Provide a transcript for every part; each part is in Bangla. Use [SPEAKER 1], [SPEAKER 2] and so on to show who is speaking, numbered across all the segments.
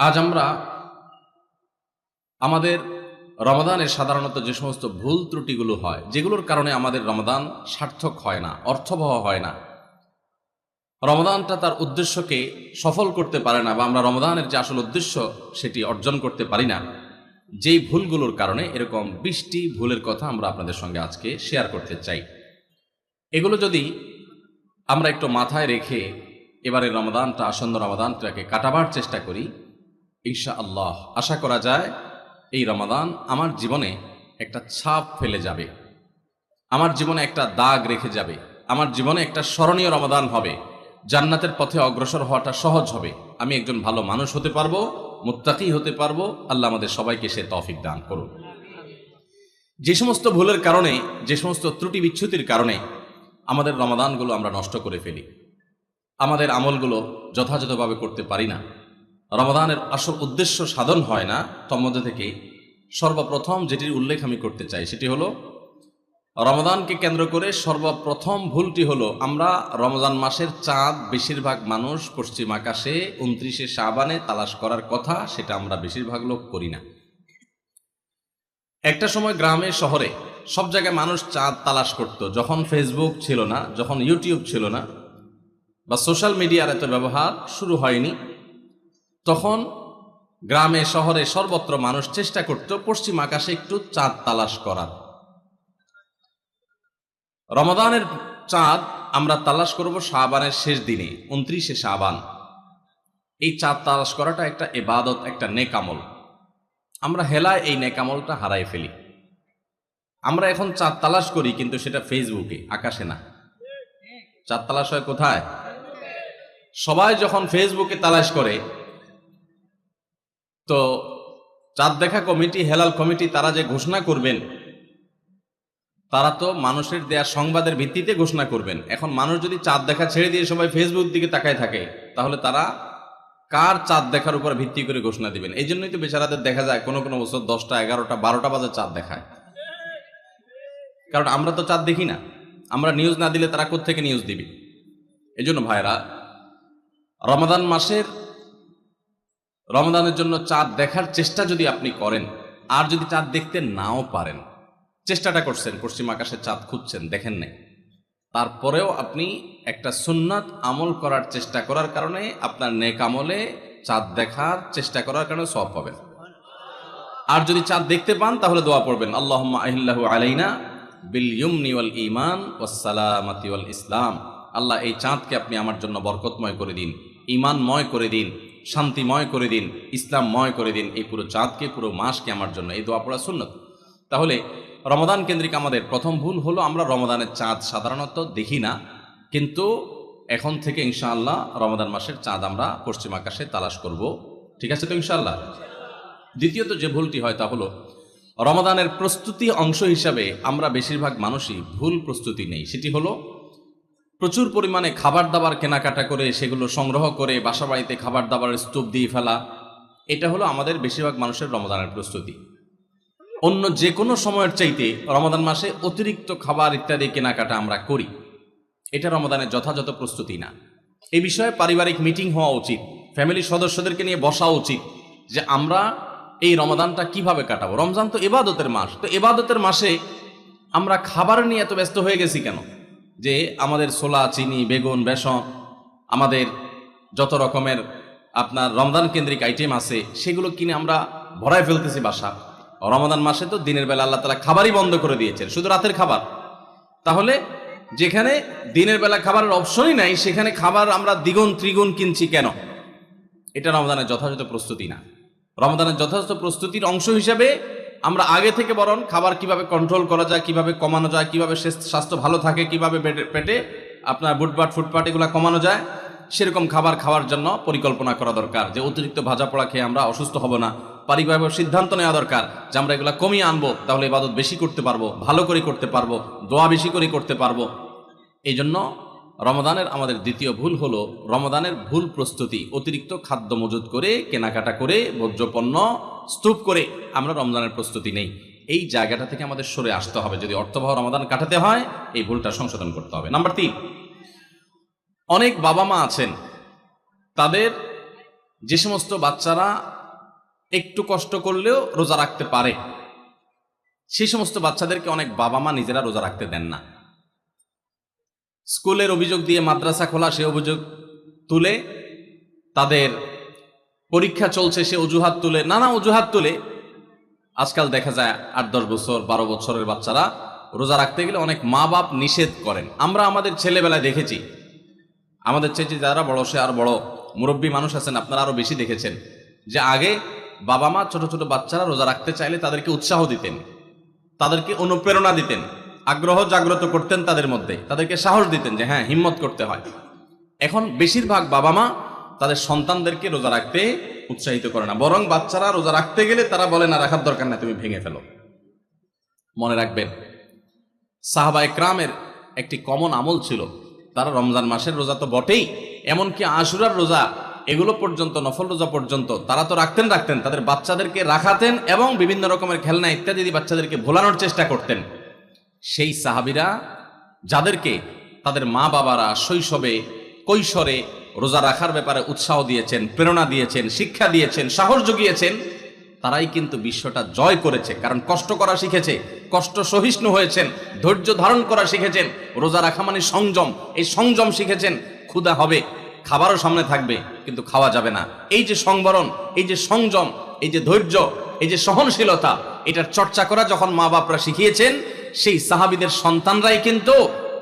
[SPEAKER 1] আজ আমরা আমাদের রমাদানের সাধারণত যে সমস্ত ভুল ত্রুটিগুলো হয়, যেগুলোর কারণে আমাদের রমাদান সার্থক হয় না, অর্থবহ হয় না, রমাদানটা তার উদ্দেশ্যকে সফল করতে পারে না, বা আমরা রমাদানের যে আসল উদ্দেশ্য সেটি অর্জন করতে পারি না, যেই ভুলগুলোর কারণে এরকম 20টি ভুলের কথা আমরা আপনাদের সঙ্গে আজকে শেয়ার করতে চাই। এগুলো যদি আমরা একটু মাথায় রেখে এবারে রমাদানটা, আসন্ন রমাদানটাকে কাটাবার চেষ্টা করি, ইনশাআল্লাহ আশা করা যায় এই রমাদান আমার জীবনে একটা ছাপ ফেলে যাবে, আমার জীবনে একটা দাগ রেখে যাবে, আমার জীবনে একটা স্মরণীয় রমাদান হবে, জান্নাতের পথে অগ্রসর হওয়াটা সহজ হবে, আমি একজন ভালো মানুষ হতে পারবো, মুত্তাকি হতে পারবো। আল্লাহ আমাদের সবাইকে সে তৌফিক দান করুন। যে সমস্ত ভুলের কারণে, যে সমস্ত ত্রুটি বিচ্যুতির কারণে আমাদের রমাদানগুলো আমরা নষ্ট করে ফেলি, আমাদের আমলগুলো যথাযথভাবে করতে পারি না, রমাদানের আসল উদ্দেশ্য সাধন হয় না, তন্মধ্যে থেকে সর্বপ্রথম যেটির উল্লেখ আমি করতে চাই সেটি হলো, রমাদানকে কেন্দ্র করে সর্বপ্রথম ভুলটি হলো, আমরা রমজান মাসের চাঁদ বেশিরভাগ মানুষ পশ্চিম আকাশে 29শে শাবানে তালাশ করার কথা, সেটা আমরা বেশিরভাগ লোক করি না। একটা সময় গ্রামে শহরে সব জায়গায় মানুষ চাঁদ তালাশ করত, যখন ফেসবুক ছিল না, যখন ইউটিউব ছিল না, বা সোশ্যাল মিডিয়ার এত ব্যবহার শুরু হয়নি, তখন গ্রামে শহরে সর্বত্র মানুষ চেষ্টা করত পশ্চিম আকাশে একটু চাঁদ তালাশ করার। রমাদানের চাঁদ আমরা তালাশ করব শাবানের শেষ দিনে, 29শে শাবান। এই চাঁদ তালাশ করাটা একটা ইবাদত, একটা নেক আমল। আমরা হেলায় এই নেক আমলটা হারাই ফেলি। আমরা এখন চাঁদ তালাশ করি, কিন্তু সেটা ফেসবুকে, আকাশে না। চাঁদ তালাশ হয় কোথায়? সবাই যখন ফেসবুকে তালাশ করে, তো চাঁদ দেখা কমিটি, হেলাল কমিটি, তারা যে ঘোষণা করবেন, তারা তো মানুষের দেয়া সংবাদের ভিত্তিতে ঘোষণা করবেন। এখন মানুষ যদি চাঁদ দেখা ছেড়ে দিয়ে সবাই ফেসবুক দিকে তাকায় থাকে, তাহলে তারা কার চাঁদ দেখার উপর ভিত্তি করে ঘোষণা দিবেন? এই জন্যই তো বেচারাদের দেখা যায় কোনো কোনো বছর 10টা, 11টা, 12টা বাজে চাঁদ দেখায়। কারণ আমরা তো চাঁদ দেখি না, আমরা নিউজ না দিলে তারা কোত্থেকে নিউজ দিবে? এই জন্য ভাইরা, রমাদান মাসের, রমাদানের জন্য চাঁদ দেখার চেষ্টা যদি আপনি করেন, আর যদি চাঁদ দেখতে নাও পারেন, চেষ্টাটা করছেন, পশ্চিম আকাশে চাঁদ খুঁজছেন, দেখেন নাই, তারপরেও আপনি একটা সুন্নাত আমল করার চেষ্টা করার কারণে, আপনার নেক আমলে চাঁদ দেখার চেষ্টা করার কারণে সওয়াব পাবেন। আর যদি চাঁদ দেখতে পান, তাহলে দোয়া পড়বেন, আল্লাহুম্মা আহিল্লাহু আলাইনা বিল ইয়ুমনি ওয়াল ঈমান ওয়াস সালামাতি ওয়াল ইসলাম। আল্লাহ, এই চাঁদকে আপনি আমার জন্য বরকতময় করে দিন, ঈমানময় করে দিন, শান্তিময় করে দিন, ইসলামময় করে দিন। এই পুরো চাঁদকে, পুরো মাসকে আমার জন্য, এই দোয়া পড়া সুন্নাত। তাহলে রমাদান কেন্দ্রিক আমাদের প্রথম ভুল হলো, আমরা রমাদানের চাঁদ সাধারণত দেখি না, কিন্তু এখন থেকে ইনশাআল্লাহ রমাদান মাসের চাঁদ আমরা পশ্চিম আকাশে তালাশ করব। ঠিক আছে তো ইনশাআল্লাহ? দ্বিতীয়ত যে ভুলটি হয় তা হলো, রমাদানের প্রস্তুতি অংশ হিসাবে আমরা বেশিরভাগ মানুষই ভুল প্রস্তুতি নেই। সেটি হলো, প্রচুর পরিমাণে খাবার দাবার কেনাকাটা করে, সেগুলো সংগ্রহ করে বাসা বাড়িতে খাবার দাবারের স্তূপ দিয়ে ফেলা। এটা হলো আমাদের বেশিরভাগ মানুষের রমাদানের প্রস্তুতি। অন্য যে কোনো সময়ের চাইতে রমাদান মাসে অতিরিক্ত খাবার ইত্যাদি কেনাকাটা আমরা করি, এটা রমাদানের যথাযথ প্রস্তুতি না। এই বিষয়ে পারিবারিক মিটিং হওয়া উচিত, ফ্যামিলির সদস্যদেরকে নিয়ে বসা উচিত, যে আমরা এই রমাদানটা কিভাবে কাটাবো। রমজান তো ইবাদতের মাস, তো ইবাদতের মাসে আমরা খাবার নিয়ে এত ব্যস্ত হয়ে গেছি কেন? যে আমাদের ছোলা, চিনি, বেগুন, বেসন, আমাদের যত রকমের আপনার রমজান কেন্দ্রিক আইটেম আছে, সেগুলো কিনে আমরা ভরায় ফেলতেছি বাসা। রমাদান মাসে তো দিনের বেলা আল্লাহ তাআলা খাবারই বন্ধ করে দিয়েছেন, শুধু রাতের খাবার। তাহলে যেখানে দিনের বেলা খাবারের অপশনই নাই, সেখানে খাবার আমরা দ্বিগুণ ত্রিগুণ কিনছি কেন? এটা রমাদানের যথাযথ প্রস্তুতি না। রমাদানের যথাযথ প্রস্তুতির অংশ হিসেবে আমরা আগে থেকে বরং খাবার কিভাবে কন্ট্রোল করা যায়, কিভাবে কমানো যায়, কিভাবে স্বাস্থ্য ভালো থাকে, কিভাবে পেটে আপনার বুটবাট ফুটপাট এগুলো কমানো যায়, সেরকম খাবার খাওয়ার জন্য পরিকল্পনা করা দরকার। যে অতিরিক্ত ভাজা পোড়া খেয়ে আমরা অসুস্থ হব না, পারিবারিক সিদ্ধান্ত নেওয়া দরকার যে আমরা এগুলো কমিয়ে আনবো, তাহলে ইবাদত বেশি করতে পারবো, ভালো করে করতে পারবো, দোয়া বেশি করে করতে পারবো। এই জন্য রমাদানের আমাদের দ্বিতীয় ভুল হলো, রমাদানের ভুল প্রস্তুতি। অতিরিক্ত খাদ্য মজুত করে, কেনাকাটা করে, ভোজ্যপণ্য স্তূপ করে আমরা রমজানের প্রস্তুতি নেই। এই জায়গাটা থেকে আমাদের সরে আসতে হবে। যদি অর্থবহ রমাদান কাটাতে হয়, এই ভুলটা সংশোধন করতে হবে। নাম্বার 3, অনেক বাবা মা আছেন, তাদের যে সমস্ত বাচ্চারা একটু কষ্ট করলেও রোজা রাখতে পারে, সেই সমস্ত বাচ্চাদেরকে অনেক বাবা মা নিজেরা রোজা রাখতে দেন না। স্কুলের অভিযোগ দিয়ে মাদ্রাসা খোলা, সে অভিযোগ তুলে, তাদের পরীক্ষা চলছে সে অজুহাত তুলে, নানা অজুহাত তুলে আজকাল দেখা যায় 8-10 বছর 12 বছরের বাচ্চারা রোজা রাখতে গেলে অনেক মা বাপ নিষেধ করেন। আমরা আমাদের ছেলেবেলায় দেখেছি, আমাদের চেয়ে যারা বড়, সে আর বড় মুরব্বী মানুষ আছেন, আপনারা আরো বেশি দেখেছেন, যে আগে বাবা মা ছোট ছোট বাচ্চারা রোজা রাখতে চাইলে তাদেরকে উৎসাহ দিতেন, তাদেরকে অনুপ্রেরণা দিতেন, আগ্রহ জাগ্রত করতেন তাদের মধ্যে, তাদেরকে সাহস দিতেন যে হ্যাঁ, হিম্মত করতে হয়। এখন বেশিরভাগ বাবা মা তাদের সন্তানদেরকে রোজা রাখতে উৎসাহিত করে না, বরং বাচ্চারা রোজা রাখতে গেলে তারা বলে না, রাখার দরকার না, তুমি ভেঙে ফেলো। মনে রাখবেন, সাহাবা একরামের একটি কমন আমল ছিল, তারা রমজান মাসের রোজা তো বটেই, এমনকি আশুরার রোজা, এগুলো পর্যন্ত, নফল রোজা পর্যন্ত তারা তো রাখতেন, তাদের বাচ্চাদেরকে রাখাতেন এবং বিভিন্ন রকমের খেলনা ইত্যাদি বাচ্চাদেরকে ভোলানোর চেষ্টা করতেন। সেই সাহাবীরা যাদেরকে তাদের মা বাবারা শৈশবে কৈশোরে রোজা রাখার ব্যাপারে উৎসাহ দিয়েছেন, প্রেরণা দিয়েছেন, শিক্ষা দিয়েছেন, সাহস জুগিয়েছেন, তারাই কিন্তু বিশ্বটা জয় করেছে। কারণ কষ্ট করা শিখেছে, কষ্ট সহিষ্ণু হয়েছেন, ধৈর্য ধারণ করা শিখেছেন। রোজা রাখা মানে সংযম, এই সংযম শিখেছেন। ক্ষুধা হবে, খাবারও সামনে থাকবে, কিন্তু খাওয়া যাবে না। এই যে সংবরণ, এই যে সংযম, এই যে ধৈর্য, এই যে সহনশীলতা, এটার চর্চা করা যখন মা বাপরা শিখিয়েছেন, সেই সাহাবীদের সন্তানরাই কিন্তু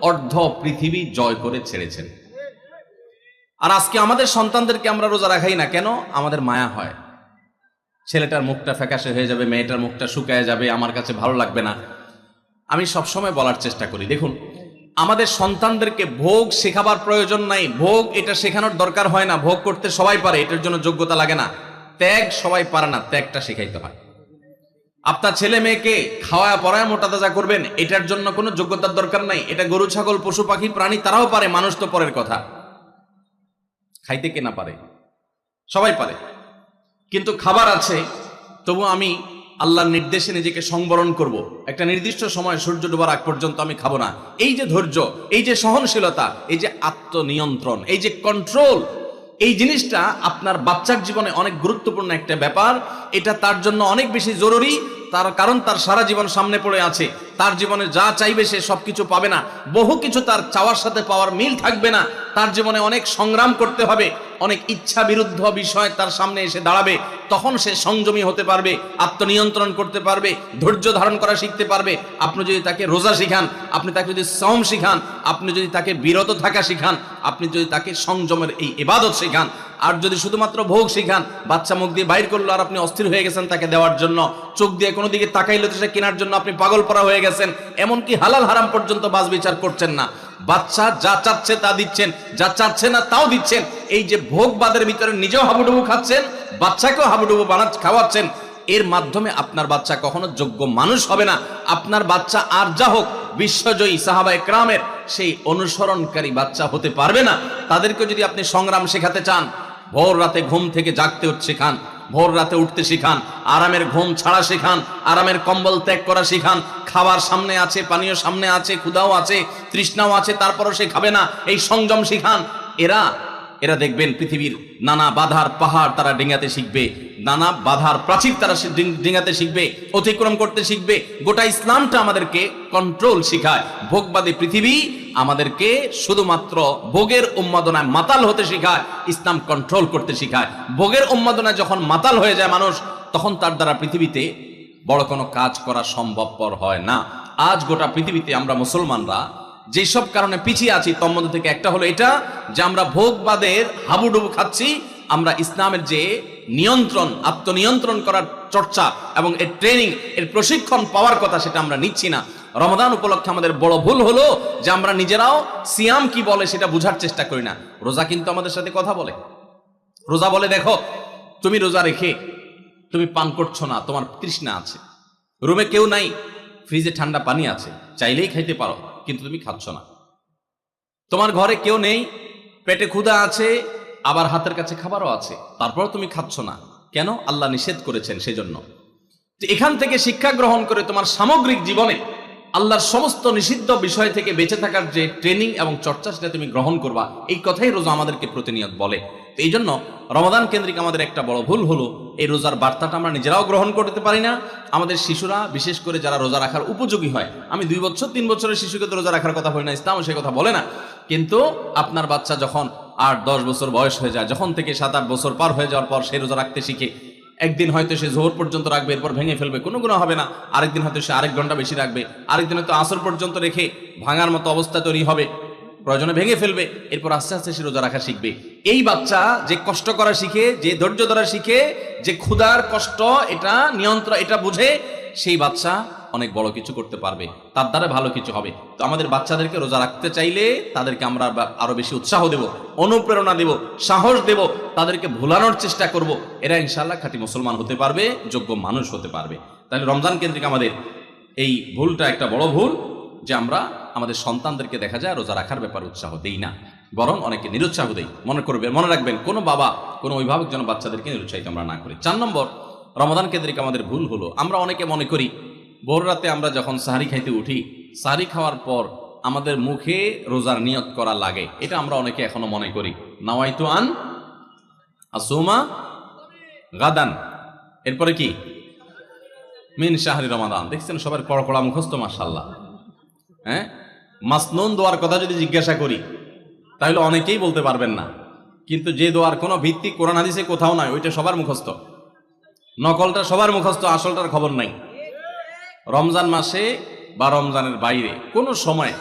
[SPEAKER 1] অর্ধ পৃথিবী জয় করে ছেড়েছেন। আর আজকে আমাদের সন্তানদেরকে আমরা রোজা রাখাই না কেন? আমাদের মায়া হয়, ছেলেটার মুখটা ফ্যাকাশে হয়ে যাবে, মেয়েটার মুখটা শুকায় যাবে, আমার কাছে ভালো লাগবে না। আমি সবসময় বলার চেষ্টা করি, দেখুন, আমাদের সন্তানদেরকে ভোগ শেখাবার প্রয়োজন নাই, ভোগ এটা শেখানোর দরকার হয় না। ভোগ করতে সবাই পারে, এটার জন্য যোগ্যতা লাগে না। ত্যাগ সবাই পারে না, ত্যাগটা শেখাইতে হয়। আপনার ছেলে মেয়েকে খাওয়া পড়ায় মোটা তাজা করবেন, এটার জন্য কোনো যোগ্যতার দরকার নাই। এটা গরু ছাগল পশু পাখি প্রাণী তারাও পারে, মানুষ তো পরের কথা। খাইতে কে না পারে? সবাই পারে। কিন্তু খাবার আছে, তবু আমি আল্লাহর নির্দেশে নিজেকে সংবরণ করব। একটা নির্দিষ্ট সময় সূর্য ডোবার আগ পর্যন্ত আমি খাবো না। এই যে ধৈর্য, এই যে সহনশীলতা, এই যে আত্মনিয়ন্ত্রণ, এই যে কন্ট্রোল, এই জিনিসটা আপনার বাচ্চার জীবনে অনেক গুরুত্বপূর্ণ একটা ব্যাপার। এটা তার জন্য অনেক বেশি জরুরি, তার কারণ তার সারা জীবন সামনে পড়ে আছে। তার জীবনে যা চাইবে সে সবকিছু পাবে না, বহু কিছু তার চাওয়ার সাথে পাওয়ার মিল থাকবে না। তার জীবনে অনেক সংগ্রাম করতে হবে, অনেক ইচ্ছা বিরুদ্ধ বিষয় তার সামনে এসে দাঁড়াবে। তখন সে সংযমী হতে পারবে, আত্মনিয়ন্ত্রণ করতে পারবে, ধৈর্য ধারণ করা শিখতে পারবে। আপনি যদি তাকে রোজা শিখান, আপনি তাকে যদি সওম শিখান, আপনি যদি তাকে বিরত থাকা শিখান, আপনি যদি তাকে সংযমের এই ইবাদত শিখান, আর যদি শুধুমাত্র ভোগ শিখান, বাচ্চা মুখ দিয়ে বাইর করলো আর আপনি অস্থির হয়ে গেছেন তাকে দেওয়ার জন্য, চোখ দিয়ে কোনো দিকে তাকাইলে তো সে কেনার জন্য আপনি পাগল পড়া হয়ে গেছেন, এমনকি হালাল হারাম পর্যন্ত বাজ বিচার করছেন না। বাচ্চা যা চাচ্ছে তা দিচ্ছেন, যা চাচ্ছে না তাও দিচ্ছেন। এই যে ভোগবাদের ভিতরে নিজেও হাবুডুবু খাচ্ছেন, বাচ্চাকেও হাবুডুবু খাওয়াচ্ছেন, এর মাধ্যমে আপনার বাচ্চা কখনো যোগ্য মানুষ হবে না। আপনার বাচ্চা আর যা হোক, বিশ্বজয়ী সাহাবা একরামের সেই অনুসরণকারী বাচ্চা হতে পারবে না। তাদেরকে যদি আপনি সংগ্রাম শেখাতে চান, ভোর রাতে ঘুম থেকে জাগতে শেখান, ভোর রাতে উঠতে শিখান, আরামের ঘুম ছাড়া শিখান, আরামের কম্বল ত্যাগ করা শিখান। খাবার সামনে আছে, পানীয় সামনে আছে, ক্ষুধাও আছে, তৃষ্ণাও আছে, তারপরও সে খাবে না, এই সংযম শিখান। এরা দেখবেন পৃথিবীর নানা বাধার পাহাড় তারা ডিঙাতে শিখবে, নানা বাধার প্রাচীর তারা ডিঙাতে শিখবে, অতিক্রম করতে শিখবে। গোটা ইসলামটা আমাদেরকে কন্ট্রোল শিখায়। ভোগবাদী পৃথিবী আমাদেরকে শুধুমাত্র ভোগের উন্মাদনায় মাতাল হতে শিখায়, ইসলাম কন্ট্রোল করতে শিখায়। ভোগের উন্মাদনায় যখন মাতাল হয়ে যায় মানুষ, তখন তার দ্বারা পৃথিবীতে বড় কোনো কাজ করা সম্ভবপর হয় না। আজ গোটা পৃথিবীতে আমরা মুসলমানরা যেসব কারণে পিছিয়ে আছি, তোর মধ্যে থেকে একটা হলো এটা যে আমরা ভোগবাদের হাবুডুবু খাচ্ছি। আমরা ইসলামের যে নিয়ন্ত্রণ, আত্মনিয়ন্ত্রণ করার চর্চা এবং এর ট্রেনিং, এর প্রশিক্ষণ পাওয়ার কথা, সেটা আমরা নিচ্ছি না। রমাদান উপলক্ষে আমাদের বড় ভুল হলো যে আমরা নিজেরাও সিয়াম কি বলে সেটা বুঝার চেষ্টা করি না। রোজা কিন্তু আমাদের সাথে কথা বলে। রোজা বলে, দেখো তুমি রোজা রেখে তুমি পান করছো না, তোমার তৃষ্ণা আছে, রুমে কেউ নাই, ফ্রিজে ঠান্ডা পানি আছে, চাইলেই খাইতে পারো, কিন্তু তুমি খাচ্ছ না। তোমার ঘরে কেউ নেই, পেটে ক্ষুধা আছে, আবার হাতের কাছে খাবারও আছে, তারপর তুমি খাচ্ছ না। কেন? আল্লাহ নিষেধ করেছেন, সেজন্য। এখান থেকে শিক্ষা গ্রহণ করে তোমার সামগ্রিক জীবনে আল্লাহর সমস্ত নিষিদ্ধ বিষয় থেকে বেঁচে থাকার যে ট্রেনিং এবং চর্চা, সেটা তুমি গ্রহণ করবা। এই কথাই রোজা আমাদেরকে প্রতিনিয়ত বলে। তো এই জন্য রমাদান কেন্দ্রিক আমাদের একটা বড় ভুল হলো, এই রোজার বার্তাটা আমরা নিজেরাও গ্রহণ করতে পারি না। আমাদের শিশুরা, বিশেষ করে যারা রোজা রাখার উপযোগী হয়, আমি 2 বছর 3 বছরের শিশুকে তো রোজা রাখার কথা বলি না, ইসলাম সে কথা বলে না। কিন্তু আপনার বাচ্চা যখন 8-10 বছর বয়স হয়ে যায়, যখন থেকে 7-8 বছর পার হয়ে যাওয়ার পর সে রোজা রাখতে শিখে, একদিন হয়তো সে জোহর পর্যন্ত রাখবে, এরপর ভেঙে ফেলবে, কোনো গুনাহ হবে না। আরেকদিন হয়তো সে আরেক ঘন্টা বেশি রাখবে, আরেকদিন হয়তো আসর পর্যন্ত রেখে ভাঙার মতো অবস্থা তৈরি হবে, প্রয়োজনে ভেঙে ফেলবে, এরপর আস্তে আস্তে সে রোজা রাখা শিখবে। এই বাচ্চা যে কষ্ট করা শিখে, যে ধৈর্য ধরা শিখে, যে ক্ষুধার কষ্ট এটা নিয়ন্ত্রণ এটা বুঝে, সেই বাচ্চা অনেক বড় কিছু করতে পারবে, তার দ্বারা ভালো কিছু হবে। তো আমাদের বাচ্চাদেরকে রোজা রাখতে চাইলে তাদেরকে আমরা আরো বেশি উৎসাহ দেব, অনুপ্রেরণা দেব, সাহস দেব, তাদেরকে ভোলানোর চেষ্টা করব। এরা ইনশাআল্লাহ খাঁটি মুসলমান হতে পারবে, যোগ্য মানুষ হতে পারবে। তাহলে রমজান কেন্দ্রিক আমাদের এই ভুলটা একটা বড় ভুল, যে আমরা আমাদের সন্তানদেরকে দেখা যায় রোজা রাখার ব্যাপারে উৎসাহ দেই না, বরং অনেকে নিরুৎসাহ দেই। মনে রাখবেন, কোনো বাবা, কোনো অভিভাবক যেন বাচ্চাদেরকে নিরুৎসাহিত আমরা না করি। 4 নম্বর রমাদান কেন্দ্রিক আমাদের ভুল হলো, আমরা অনেকে মনে করি ভোর রাতে আমরা যখন সাহারি খাইতে উঠি, সাহারি খাওয়ার পর আমাদের মুখে রোজার নিয়ত করা লাগে। এটা আমরা অনেকে এখনো মনে করি, নাওয়াইতু আন আসুমা গাদান, এরপরে কি মিন শাহরি রমাদান। দেখছেন সবার কড়া কড়া মুখস্থ, মাশাআল্লাহ। হ্যাঁ, মাসনুন দোয়ার কথা যদি জিজ্ঞাসা করি তাহলে অনেকেই বলতে পারবেন না, কিন্তু যে দোয়ার কোনো ভিত্তি কোরআন হাদিসে কোথাও নাই, ওইটা সবার মুখস্থ। নকলটা সবার মুখস্থ, আসলটার খবর নাই। রমজান মাসে বা রমজানের বাইরে কোনো সময়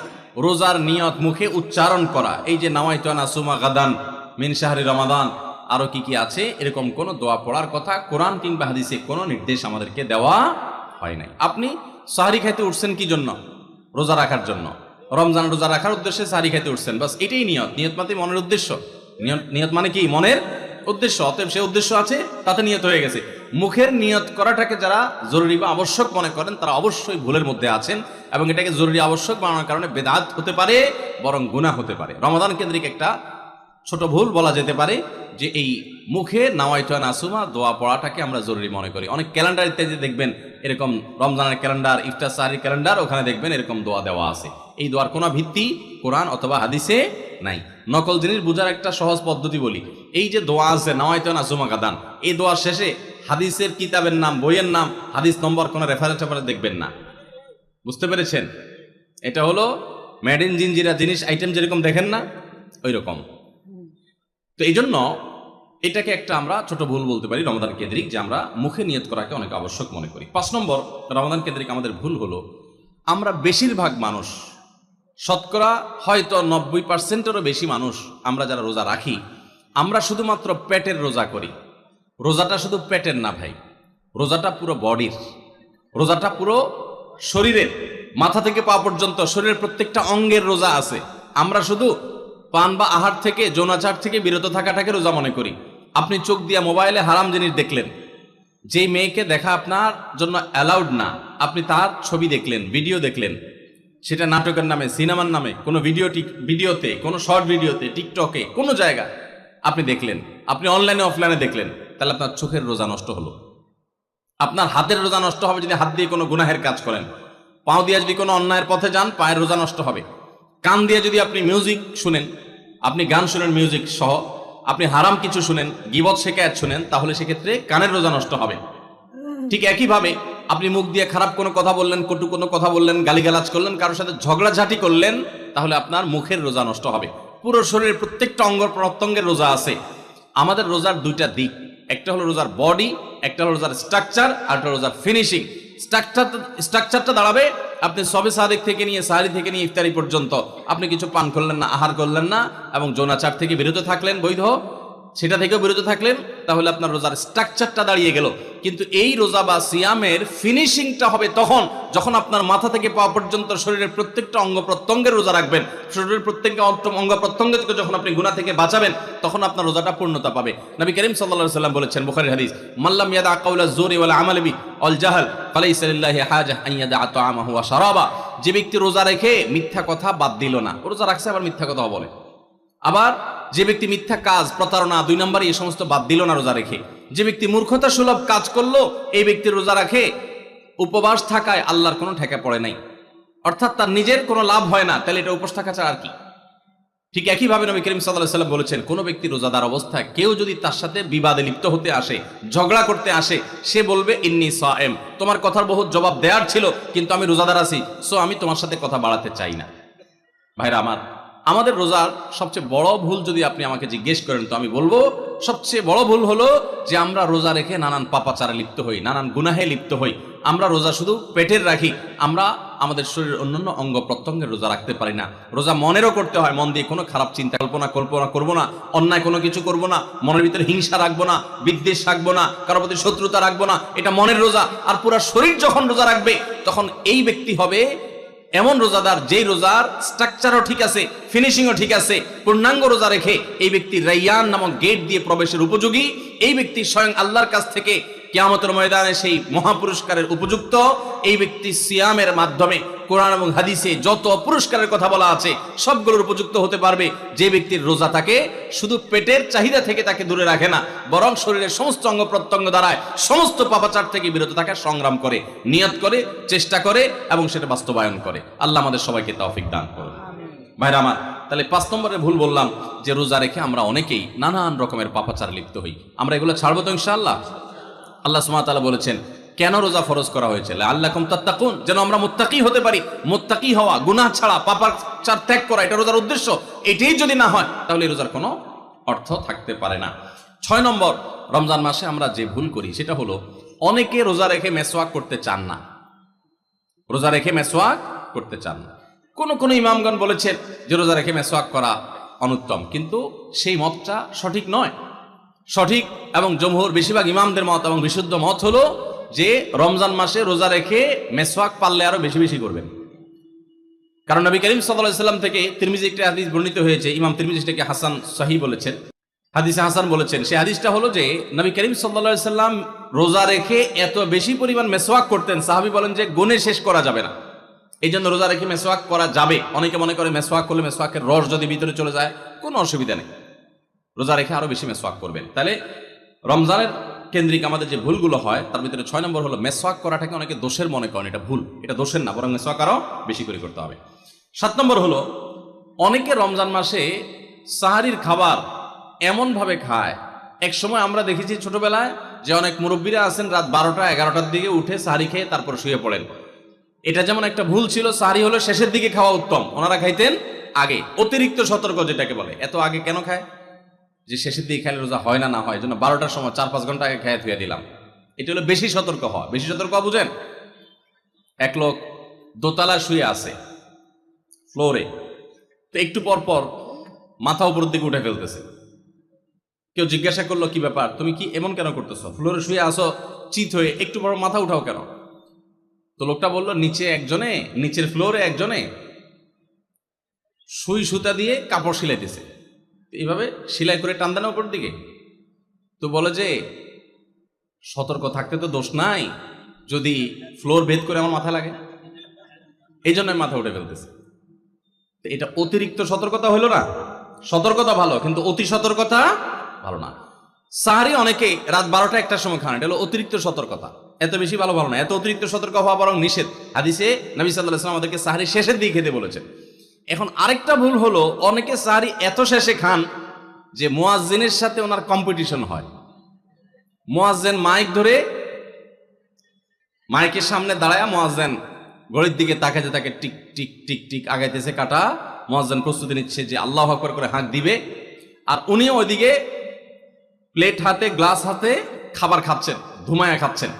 [SPEAKER 1] রোজার নিয়ত মুখে উচ্চারণ করা, এই যে নাওয়াইতু আন আসুমা গাদান মিন শাহরি রমাদান, আরো কি কি আছে, এরকম কোনো দোয়া পড়ার কথা কোরআন কিংবা হাদিসে কোনো নির্দেশ আমাদেরকে দেওয়া হয় নাই। আপনি সাহারি খাইতে উঠছেন কি জন্য? রোজা রাখার জন্য। রমজান রোজা রাখার উদ্দেশ্যে সাহারি খাইতে উঠছেন, বাস এটাই নিয়ত। নিয়ত মানে মনের উদ্দেশ্য, নিয়ত মানে কি মনের উদ্দেশ্য। অতএব সে উদ্দেশ্য আছে, তাতে নিয়ত হয়ে গেছে। মুখের নিয়ত করাটাকে যারা জরুরি বা আবশ্যক মনে করেন, তারা অবশ্যই ভুলের মধ্যে আছেন, এবং এটাকে জরুরি আবশ্যক বানানোর কারণে বেদাত হতে পারে, বরং গুনাহ হতে পারে। রমাদান কেন্দ্রিক একটা ছোট ভুল বলা যেতে পারে যে এই মুখে নাওয়াইতু আন আসুমা দোয়া পড়াটাকে আমরা জরুরি মনে করি। অনেক ক্যালেন্ডার ইত্যাদি দেখবেন এরকম রমজানের ক্যালেন্ডার, ইফতার সাহারির ক্যালেন্ডার, ওখানে দেখবেন এরকম দোয়া দেওয়া আছে। এই দোয়ার কোনো ভিত্তি কোরআন অথবা হাদিসে নাই। নকল জিনিস বোঝার একটা সহজ পদ্ধতি বলি, এই যে দোয়া আছে নাওয়াইতু আন আসুমা গাদান, এই দোয়ার শেষে হাদিসের কিতাবের নাম, বইয়ের নাম, হাদিস নম্বর, কোনো রেফারেন্স দেখবেন না। বুঝতে পেরেছেন? এটা হলো মেড ইন জিনজিরা জিনিস আইটেম যেরকম দেখেন না, ওই রকম। তো এই জন্য এটাকে একটা আমরা ছোট ভুল বলতে পারি রমাদান কেন্দ্রিক, যে আমরা মুখে নিয়ত করাকে অনেক আবশ্যক মনে করি। 5 নম্বর রমাদান কেন্দ্রিক আমাদের ভুল হলো, আমরা বেশিরভাগ মানুষ, শতকরা হয়তো 90%-এরও বেশি মানুষ, আমরা যারা রোজা রাখি, আমরা শুধুমাত্র পেটের রোজা করি। রোজাটা শুধু পেটের না ভাই, রোজাটা পুরো বডির, রোজাটা পুরো শরীরের, মাথা থেকে পা পর্যন্ত শরীরের প্রত্যেকটা অঙ্গের রোজা আছে। আমরা শুধু পান বা আহার থেকে, যৌনাচার থেকে বিরত থাকাটাকে রোজা মনে করি। আপনি চোখ দিয়ে মোবাইলে হারাম জিনিস দেখলেন, যেই মেয়েকে দেখা আপনার জন্য অ্যালাউড না, আপনি তার ছবি দেখলেন, ভিডিও দেখলেন, সেটা নাটকের নামে, সিনেমার নামে, কোনো ভিডিওতে, কোনো শর্ট ভিডিওতে, টিকটকে, কোনো জায়গায় আপনি দেখলেন, আপনি অনলাইনে অফলাইনে দেখলেন, তাহলে আপনার চোখের রোজা নষ্ট হলো। আপনার হাতের রোজা নষ্ট হবে যদি হাত দিয়ে কোনো গুনাহের কাজ করেন। পাও দিয়ে যদি কোনো অন্যায়ের পথে যান, পায়ের রোজা নষ্ট হবে। কান দিয়ে যদি আপনি মিউজিক শুনেন, আপনি গান শুনেন মিউজিক সহ, আপনি হারাম কিছু শুনেন, গীবত শিকায়াত শুনেন, তাহলে সেক্ষেত্রে কানের রোজা নষ্ট হবে। ঠিক একইভাবে আপনি মুখ দিয়ে খারাপ কোনো কথা বললেন, কটু কোনো কথা বললেন, গালিগালাজ করলেন, কারোর সাথে ঝগড়াঝাটি করলেন, তাহলে আপনার মুখের রোজা নষ্ট হবে। পুরো শরীরের প্রত্যেকটা অঙ্গ প্রত্যঙ্গের রোজা আছে। আমাদের রোজার 2টা দিক, একটা হলো রোজার বডি, একটা হলো রোজার স্ট্রাকচার, আর একটা রোজার ফিনিশিং। স্ট্রাকচারটা দাঁড়াবে আপনি সবে সাদেক থেকে নিয়ে সাহারি থেকে নিয়ে ইফতারি পর্যন্ত আপনি কিছু পান করলেন না, আহার করলেন না, এবং যৌনাচার থেকে বিরত থাকলেন, বৈধ সেটা থেকেও বিরত থাকলেন, তাহলে আপনার রোজার স্ট্রাকচারটা দাঁড়িয়ে গেল। কিন্তু এই রোজা বা সিয়ামের ফিনিশিংটা হবে তখন, যখন আপনার মাথা থেকে পা পর্যন্ত শরীরের প্রত্যেকটা অঙ্গ প্রত্যঙ্গের রোজা রাখবেন। শরীরের প্রত্যেকটা অঙ্গ প্রত্যঙ্গ থেকে যখন আপনি গুনাহ থেকে বাঁচাবেন, তখন আপনার রোজাটা পূর্ণতা পাবে। নবী করিম সাল্লাল্লাহু আলাইহি ওয়াসাল্লাম বলেছেন, বুখারীর হাদিস, মাল্লাম ইয়াদা কাওলা যুরি ওয়াল আমাল বি ওয়াল জাহল ফালাইসা লিল্লাহি হাজা আন ইয়াদা তাআমাহু ওয়া শারাবা। যে ব্যক্তি রোজা রেখে মিথ্যা কথা বাদ দিল না, রোজা রাখছে আবার মিথ্যা কথা বলে। আবার যে ব্যক্তি মিথ্যা কাজ, প্রতারণা, 2 নম্বরে এই সমস্ত বাদ দিল না রোজা রেখে। যে ব্যক্তি মূর্খতা সুলভ কাজ করলো, এই ব্যক্তির রোজা রাখে উপবাস থাকায় আল্লাহর কোনো ঠেকা পড়ে নাই। অর্থাৎ তার নিজের কোনো লাভ হয় না, তাহলে এটা উপোস থাকা ছাড়া আর কি। ঠিক একইভাবে নবী করিম সাল্লাল্লাহু আলাইহি ওয়াসাল্লাম বলেছেন, কোনো ব্যক্তি রোজাদার অবস্থায় কেউ যদি তার সাথে বিবাদে লিপ্ত হতে আসে, ঝগড়া করতে আসে, সে বলবে ইন্নী সায়েম, তোমার কথার বহুত জবাব দেওয়ার ছিল, কিন্তু আমি রোজাদার আছি, সো আমি তোমার সাথে কথা বাড়াতে চাই না। ভাইরা আমার, আমাদের রোজার সবচেয়ে বড় ভুল যদি আপনি আমাকে জিজ্ঞেস করেন, তো আমি বলবো সবচেয়ে বড় ভুল হলো যে আমরা রোজা রেখে নানান পাপাচারে লিপ্ত হই, নানান গুনাহে লিপ্ত হই। আমরা রোজা শুধু পেটের রাখি, আমরা আমাদের শরীরের অন্যান্য অঙ্গ প্রত্যঙ্গের রোজা রাখতে পারি না। রোজা মনেরও করতে হয়, মন দিয়ে কোনো খারাপ চিন্তা কল্পনা করবো না, অন্যায় কোনো কিছু করবো না, মনের ভিতরে হিংসা রাখবো না, বিদ্বেষ রাখবো না, কারোর প্রতি শত্রুতা রাখবো না, এটা মনের রোজা। আর পুরা শরীর যখন রোজা রাখবে, তখন এই ব্যক্তি হবে এমন রোজাদার যেই রোজার স্ট্রাকচারও ঠিক আছে, ফিনিশিংও ঠিক আছে। পূর্ণাঙ্গ রোজা রেখে এই ব্যক্তি রাইয়ান নামক গেট দিয়ে প্রবেশের উপযোগী। এই ব্যক্তি স্বয়ং আল্লাহর কাছ থেকে কিয়ামতের ময়দানে সেই মহাপুরস্কারের উপযুক্ত। এই ব্যক্তি সিয়ামের মাধ্যমে কোরআন এবং হাদিসে যত পুরস্কারের কথা বলা আছে সবগুলোর উপযুক্ত হতে পারবে। যে ব্যক্তির রোজা তাকে শুধু পেটের চাহিদা থেকে তাকে দূরে রাখে না, বরং শরীরের সমস্ত অঙ্গ প্রত্যঙ্গ দ্বারায় সমস্ত পাপাচার থেকে বিরত থাকার সংগ্রাম করে, নিয়ত করে, চেষ্টা করে এবং সেটা বাস্তবায়ন করে। আল্লাহ আমাদের সবাইকে তৌফিক দান করুন। ভাইরা আমার, তাহলে 5 নম্বরের ভুল বললাম যে রোজা রেখে আমরা অনেকেই নানান রকমের পাপাচার লিপ্ত হই। আমরা এগুলো ছাড়বো তো ইনশাআল্লাহ। আল্লাহ সুবহানাহু ওয়া তাআলা বলেছেন কেন রোজা ফরজ করা হয়েছে, লাআল্লাকুম তাত্তাকুন, যেন আমরা মুত্তাকি হতে পারি। মুত্তাকি হওয়া, গুনাহ ছাড়া, পাপাচার ত্যাগ করা, এটা রোজার উদ্দেশ্য। এটাই যদি না হয় তাহলে রোজার কোনো অর্থ থাকতে পারে না। 6 নম্বর, রমজান মাসে আমরা যে ভুল করি সেটা হলো অনেকে রোজা রেখে মেসওয়াক করতে চান না। রোজা রেখে মেসওয়াক করতে চান না। কোন ইমামগণ বলেছেন যে রোজা রেখে মেসওয়াক করা অনুত্তম, কিন্তু সেই মতটা সঠিক নয়। সঠিক এবং জমহুর বেশিরভাগ ইমামদের মত এবং বিশুদ্ধ মত হলো যে রমজান মাসে রোজা রেখে মেসওয়াক পারলে আরো বেশি বেশি করবেন। কারণ নবী করিম সাল্লাল্লাহু আলাইহি ওয়াসাল্লাম থেকে তিরমিজি একটা হাদিস বর্ণিত হয়েছে, ইমাম তিরমিজি এটাকে হাসান সহিহ বলেছেন, হাদিসে হাসান বলেছেন। সেই হাদিসটা হলো যে নবী করিম সাল্লাল্লাহু আলাইহি ওয়াসাল্লাম রোজা রেখে এত বেশি পরিমাণ মেসওয়াক করতেন, সাহাবী বলেন যে গুণে শেষ করা যাবে না। এই জন্য রোজা রেখে মেসওয়াক করা যাবে। অনেকে মনে করে মেসওয়াক করলে মেসওয়াকের রস যদি ভিতরে চলে যায় কোনো অসুবিধা নেই, রোজা রেখে আরো বেশি মেসওয়াক করবেন। তাহলে রমজানের কেন্দ্রিক আমাদের যে ভুলগুলো হয় তার ভিতরে 6 নম্বর হলো মেসওয়াক করাটাকে অনেকে দোষের মনে করেন। এটা ভুল, এটা দোষের না, বরং মেসওয়াক আরো বেশি করে করতে হবে। 7 নম্বর হলো অনেকে রমজান মাসে সাহারির খাবার এমন ভাবে খায়। এক সময় আমরা দেখেছি ছোটবেলায় যে অনেক মুরব্বীরা আছেন রাত 12টা 11টার দিকে উঠে সাহারি খেয়ে তারপর শুয়ে পড়েন। এটা যেমন একটা ভুল ছিল, সাহারি হলো শেষের দিকে খাওয়া উত্তম, ওনারা খাইতেন আগে। অতিরিক্ত সতর্ক যেটাকে বলে, এত আগে কেন খায়? যে শেষের দিকে খাইলে রোজা হয় না, না হয়, জন্য 12টার সময় 4-5 ঘন্টা আগে খেয়ে ধুয়ে দিলাম। এটা হলো বেশি সতর্ক হওয়া। বেশি সতর্ক বুঝেন? এক লোক দোতলা শুয়ে আছে ফ্লোরে, তো একটু পর পর মাথা উপরের দিকে উঠে ফেলতেছে। কেউ জিজ্ঞাসা করলো কি ব্যাপার, তুমি কি এমন কেন করতেছো? ফ্লোরে শুয়ে আসো চিত হয়ে, একটু বড় মাথা উঠাও কেন? তো লোকটা বললো নিচের ফ্লোরে একজনে সুই সুতা দিয়ে কাপড় সিলাইতেছে, এইভাবে সেলাই করে টান দেন উপর দিকে। তো বলে যে সতর্ক থাকতে তো দোষ নাই, যদি ফ্লোর ভেদ করে আমার মাথা লাগে, এই জন্য মাথা উঠে ফেলতেছে। এটা অতিরিক্ত সতর্কতা হলো না? সতর্কতা ভালো, কিন্তু অতি সতর্কতা ভালো না। সাহারি অনেকে রাত 12টা 1টার সময় খান, এটা হলো অতিরিক্ত সতর্কতা। এত বেশি ভালো না, এত অতিরিক্ত সতর্ক হওয়া বরং নিষেধ। হাদিসে নবী সাল্লাল্লাহু আলাইহি ওয়াসাল্লাম আমাদেরকে সাহারি শেষের দিকে খেতে বলেছেন। এখন আরেকটা ভুল হলো অনেকে সাহারি এত শেষে খান যে মুয়াজ্জিনের সাথে ওনার কম্পিটিশন হয়। মুয়াজ্জিন মাইক ধরে মাইকের সামনে দাঁড়ায়, মুয়াজ্জিন ঘড়ির দিকে তাকাতে তাকে টিক টিক টিক টিক আগাইতেছে কাটা। মুয়াজ্জিন প্রস্তুতি নিচ্ছে যে আল্লাহু আকবার করে হাঁক দিবে, আর উনিও ওইদিকে প্লেট হাতে গ্লাস হাতে খাবার খাচ্ছেন, ধুমায়া খাচ্ছেন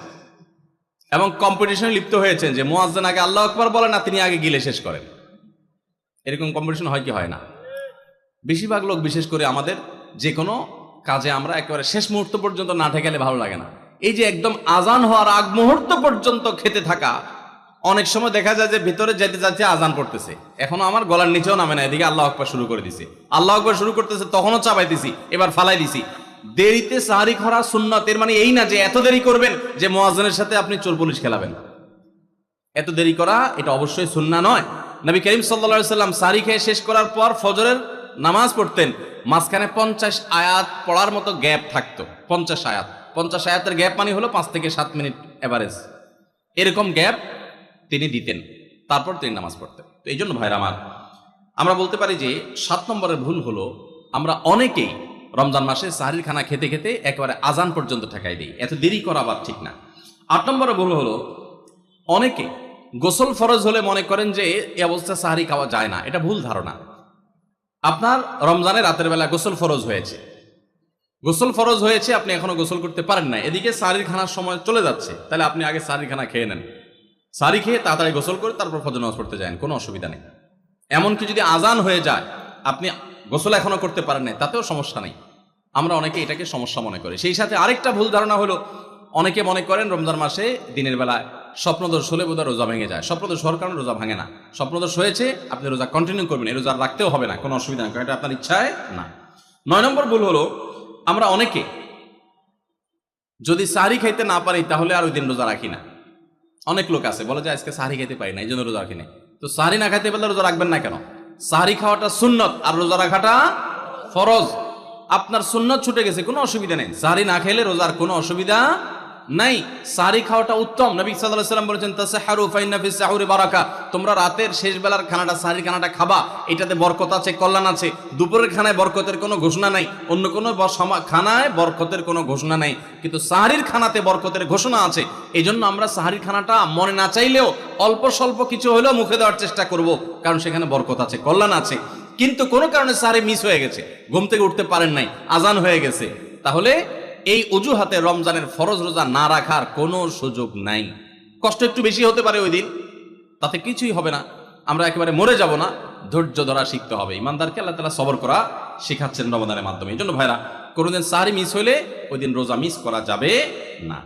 [SPEAKER 1] এবং কম্পিটিশনে লিপ্ত হয়েছেন যে মুয়াজ্জিন আগে আল্লাহু আকবার বলে না, তিনি আগে গিলে শেষ করেন। এরকম কম্পিটিশন হয় কি হয় না? বেশিরভাগ লোক, বিশেষ করে আমাদের যে কোনো কাজে আমরা একেবারে শেষ মুহূর্ত পর্যন্ত না ঠেকালে ভালো লাগে না। এই যে একদম আজান হওয়ার আগ মুহূর্ত পর্যন্ত খেতে থাকা, অনেক সময় দেখা যায় যে ভিতরে যেতে যাচ্ছে আজান পড়তেছে, এখনো আমার গলার নিচেও নামে না, এদিকে আল্লাহু আকবার শুরু করে দিছি, আল্লাহু আকবার শুরু করতেছে, তখনও চাপাইতেছি, এবার ফালাই দিছি। দেরিতে সাহারি করা সুন্নাত, এর মানে এই না যে এত দেরি করবেন যে মুয়াজ্জিনের সাথে আপনি চোর পুলিশ খেলাবেন। এত দেরি করা এটা অবশ্যই সুন্নাহ নয়। নবী করিম সাল্লাল্লাহু আলাইহি ওয়াসাল্লাম সাহারি খেয়ে শেষ করার পর ফজরের নামাজ পড়তেন, মাঝখানে 50 আয়াত পড়ার মতো গ্যাপ থাকতো। 50 আয়াতের গ্যাপ মানে হলো 5 থেকে 7 মিনিট এভারেজ, এরকম গ্যাপ তিনি দিতেন। তারপর তিনি নামাজ পড়তেন। তো এই জন্য ভাইরা আমার, আমরা বলতে পারি যে 7 নম্বরের ভুল হলো আমরা অনেকেই রমজান মাসে সাহরির খানা খেতে খেতে একেবারে আজান পর্যন্ত ঠেকাই দিই। এত দেরি করা আবার ঠিক না। 8 নম্বরের ভুল হলো অনেকে গোসল ফরজ হলে মনে করেন যে এই অবস্থা সাহরি খাওয়া যায় না। এটা ভুল ধারণা। আপনার রমজানের রাতের বেলা গোসল ফরজ হয়েছে, আপনি এখনো গোসল করতে পারেন না, এদিকে সাহরির খানার সময় চলে যাচ্ছে, তাহলে আপনি আগে সাহরির খানা খেয়ে নেন, সাহরি খেয়ে তাড়াতাড়ি গোসল করে তারপর ফজর নামাজ পড়তে যান, কোনো অসুবিধা নেই। এমনকি যদি আজান হয়ে যায় আপনি গোসল এখনো করতে পারেন না, তাতেও সমস্যা নেই। আমরা অনেকে এটাকে সমস্যা মনে করি। সেই সাথে আরেকটা ভুল ধারণা হলো অনেকে মনে করেন রমজান মাসে দিনের বেলায় স্বপ্নদোষ হলে বোধহয় রোজা ভেঙে যায়। স্বপ্নদোষ হওয়ার কারণে রোজা ভাঙে না। স্বপ্নদোষ হয়েছে, আপনি রোজা কন্টিনিউ করবেন, এই রোজা রাখতেও হবে না, কোনো অসুবিধা নেই, এটা আপনার ইচ্ছায় না। 9 নম্বর ভুল হলো আমরা অনেকে যদি সাহরি খাইতে না পারি তাহলে আর ওই দিন রোজা রাখি না। অনেক লোক আছে বলে যে আজকে সাহরি খাইতে পারি না, এই জন্য রোজা রাখি না। তো সাহরি না খাইতে পারলে রোজা রাখবেন না কেন? সাহরি খাওয়াটা সুন্নত আর রোজা রাখাটা ফরজ। আপনার সুন্নত ছুটে গেছে, কোনো অসুবিধা নেই। সাহরি না খেলে রোজার কোনো অসুবিধা নাই। সাহরি খাওয়াটা উত্তম। নবী সাল্লাল্লাহু আলাইহি ওয়াসাল্লাম বলেছেন তাসাহারু ফাইন্না ফিস সাহুরি বারাকা, তোমরা রাতের শেষ বেলার খানাটা সাহরি খানাটা খাবা, এটাতে বরকত আছে, কল্যাণ আছে। দুপুরের খানায় বরকতের কোনো ঘোষণা নাই, অন্য কোনো খানায় বরকতের কোনো ঘোষণা নাই, কিন্তু সাহরির খানাতে বরকতের ঘোষণা আছে। এই জন্য আমরা সাহরির খানাটা মনে না চাইলেও অল্প স্বল্প কিছু হলেও মুখে দেওয়ার চেষ্টা করব, কারণ সেখানে বরকত আছে, কল্যাণ আছে। কিন্তু কোনো কারণে সাহরি মিস হয়ে গেছে, ঘুম থেকে উঠতে পারেন নাই, আজান হয়ে গেছে, তাহলে এই অজুহাতে রমজানের ফরজ রোজা না রাখার কোনো সুযোগ নাই। কষ্ট একটু বেশি হতে পারে ওই দিন, তাতে কিছুই হবে না, আমরা একেবারে মরে যাব না। ধৈর্য ধরা শিখতে হবে। ইমানদারকে আল্লাহ তাআলা সবর করা শেখাচ্ছেন রমজানের মাধ্যমে। এই জন্য ভাইরা, কোনোদিন সাহরি মিস হইলে ওই দিন রোজা মিস করা যাবে না।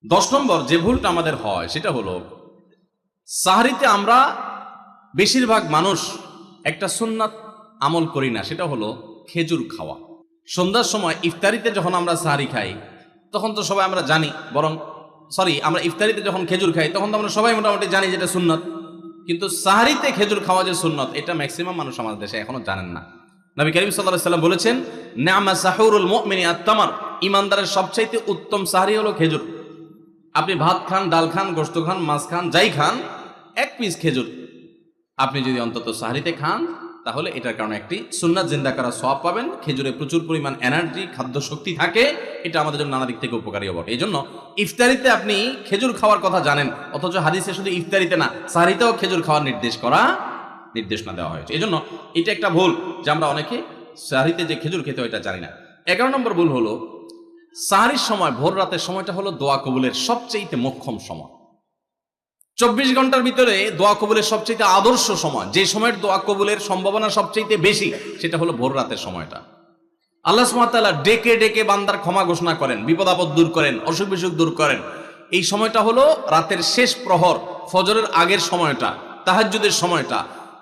[SPEAKER 1] 10 নম্বর যে ভুলটা আমাদের হয় সেটা হলো সাহরিতে আমরা বেশিরভাগ মানুষ একটা সুন্নাত আমল করি না, সেটা হলো খেজুর খাওয়া। সন্ধ্যার সময় ইফতারিতে যখন আমরা সাহরি খাই তখন তো সবাই আমরা জানি, আমরা ইফতারিতে যখন খেজুর খাই তখন তো আমরা সবাই মোটামুটি জানি যেটা সুন্নত। কিন্তু সাহরিতে খেজুর খাওয়া যে সুন্নত, এটা ম্যাক্সিমাম মানুষ আমাদের দেশে এখনো জানেন না। নবী করিম সাল্লাল্লাহু আলাইহি ওয়াসাল্লাম বলেছেন, নি'মা সাহুরুল মুমিনি আত-তামার, ইমানদারের সবচাইতে উত্তম সাহরি হলো খেজুর। আপনি ভাত খান, ডাল খান, গোশত খান, মাছ খান, যাই খান, 1 পিস খেজুর আপনি যদি অন্তত সাহরিতে খান তাহলে এটার কারণে একটি সুন্নাত জিন্দা করা সওয়াব পাবেন। খেজুরে প্রচুর পরিমাণ এনার্জি, খাদ্য শক্তি থাকে, এটা আমাদের জন্য নানা দিক থেকে উপকারীও বটে। এই জন্য ইফতারিতে আপনি খেজুর খাওয়ার কথা জানেন, অথচ হাদিসে শুধু ইফতারিতে না সাহরিতেও খেজুর খাওয়ার নির্দেশনা দেওয়া হয়েছে। এই জন্য এটা একটা ভুল যে আমরা অনেকে সাহরিতে যে খেজুর খেতে হয় এটা জানি না। 11 নম্বর ভুল হলো সাহরির সময়, ভোর রাতের সময়টা হলো দোয়া কবুলের সবচেয়ে মোক্ষম সময়। 24 ঘন্টার ভিতরে দোয়া কবুলের সবচেয়ে আদর্শ সময়, যে সময়ের দোয়া কবুলের সম্ভাবনা সবচেয়ে বেশি, সেটা হলো ভোর রাতের সময়টা। আল্লাহ সুবহানাহু ওয়া তাআলা ডেকে ডেকে বান্দার ক্ষমা ঘোষণা করেন, বিপদ আপদ দূর করেন, অসুখ বিসুখ দূর করেন। এই সময়টা হলো রাতের শেষ প্রহর, ফজরের আগের সময়টা, তাহাজ্জুদের সময়টা।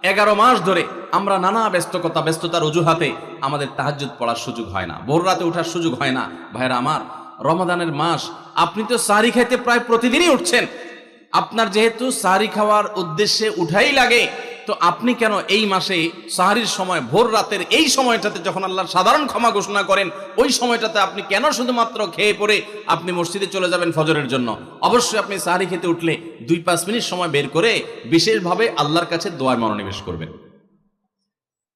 [SPEAKER 1] 11 মাস ধরে আমরা নানা ব্যস্ততার অজুহাতে আমাদের তাহাজ্জুদ পড়ার সুযোগ হয় না, ভোর রাতে ওঠার সুযোগ হয় না। ভাইরা আমার, রমাদানের মাস, আপনি তো সাহরি খাইতে প্রায় প্রতিদিনই উঠছেন। আপনার যেহেতু সাহরি খাওয়ার উদ্দেশ্যে উঠাই লাগে, তো আপনি কেন এই মাসে সাহরির সময় ভোর রাতের এই সময়টাতে যখন আল্লাহর সাধারণ ক্ষমা ঘোষণা করেন, ওই সময়টাতে আপনি কেন শুধুমাত্র খেয়ে পড়ে আপনি মসজিদে চলে যাবেন ফজরের জন্য? অবশ্যই আপনি সাহরি খেতে উঠলে 2-5 মিনিট সময় বের করে বিশেষভাবে আল্লাহর কাছে দোয়ায় মনোনিবেশ করবেন।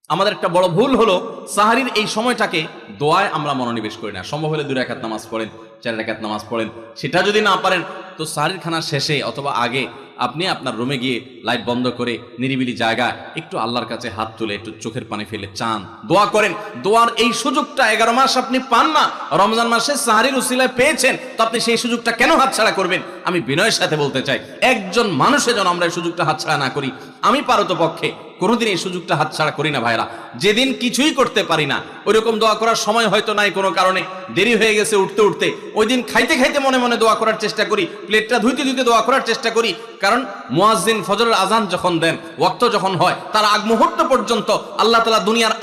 [SPEAKER 1] আমাদের একটা বড় ভুল হলো সাহরির এই সময়টাকে দোয়ায় আমরা মনোনিবেশ করি না। সম্ভব হলে 2 রাকাত নামাজ পড়েন, 4 রাকাত নামাজ পড়েন। সেটা যদি না পারেন তো সাহরির খানা শেষে অথবা আগে আপনি আপনার রুমে গিয়ে লাইট বন্ধ করে নিরিবিলি জায়গায় একটু আল্লাহর কাছে হাত তুলে একটু চোখের পানি ফেলে চান, দোয়া করেন। দোয়ার এই সুযোগটা 11 মাস আপনি পান না, রমজান মাসে সাহরির উসিলায় পেয়েছেন, তো আপনি সেই সুযোগটা কেন হাতছাড়া করবেন? আমি বিনয়ের সাথে বলতে চাই, একজন মানুষের যেন আমরা এই সুযোগটা হাতছাড়া না করি। আমি পারতপক্ষে কোনোদিন এই সুযোগটা হাতছাড়া করি না ভাইরা। যেদিন কিছুই করতে পারি না, ওইরকম দোয়া করার সময় হয়তো নাই, কোনো কারণে দেরি হয়ে গেছে উঠতে উঠতে, ওই দিন খাইতে খাইতে মনে মনে দোয়া করার চেষ্টা করি, প্লেটটা ধুইতে ধুইতে দোয়া করার চেষ্টা করি। কারণ মুয়াজ্জিন ফজরের আজান যখন দেন, ওয়াক্ত যখন হয়, তার আগ মুহূর্ত পর্যন্ত আল্লাহ তাআলা দুনিয়ার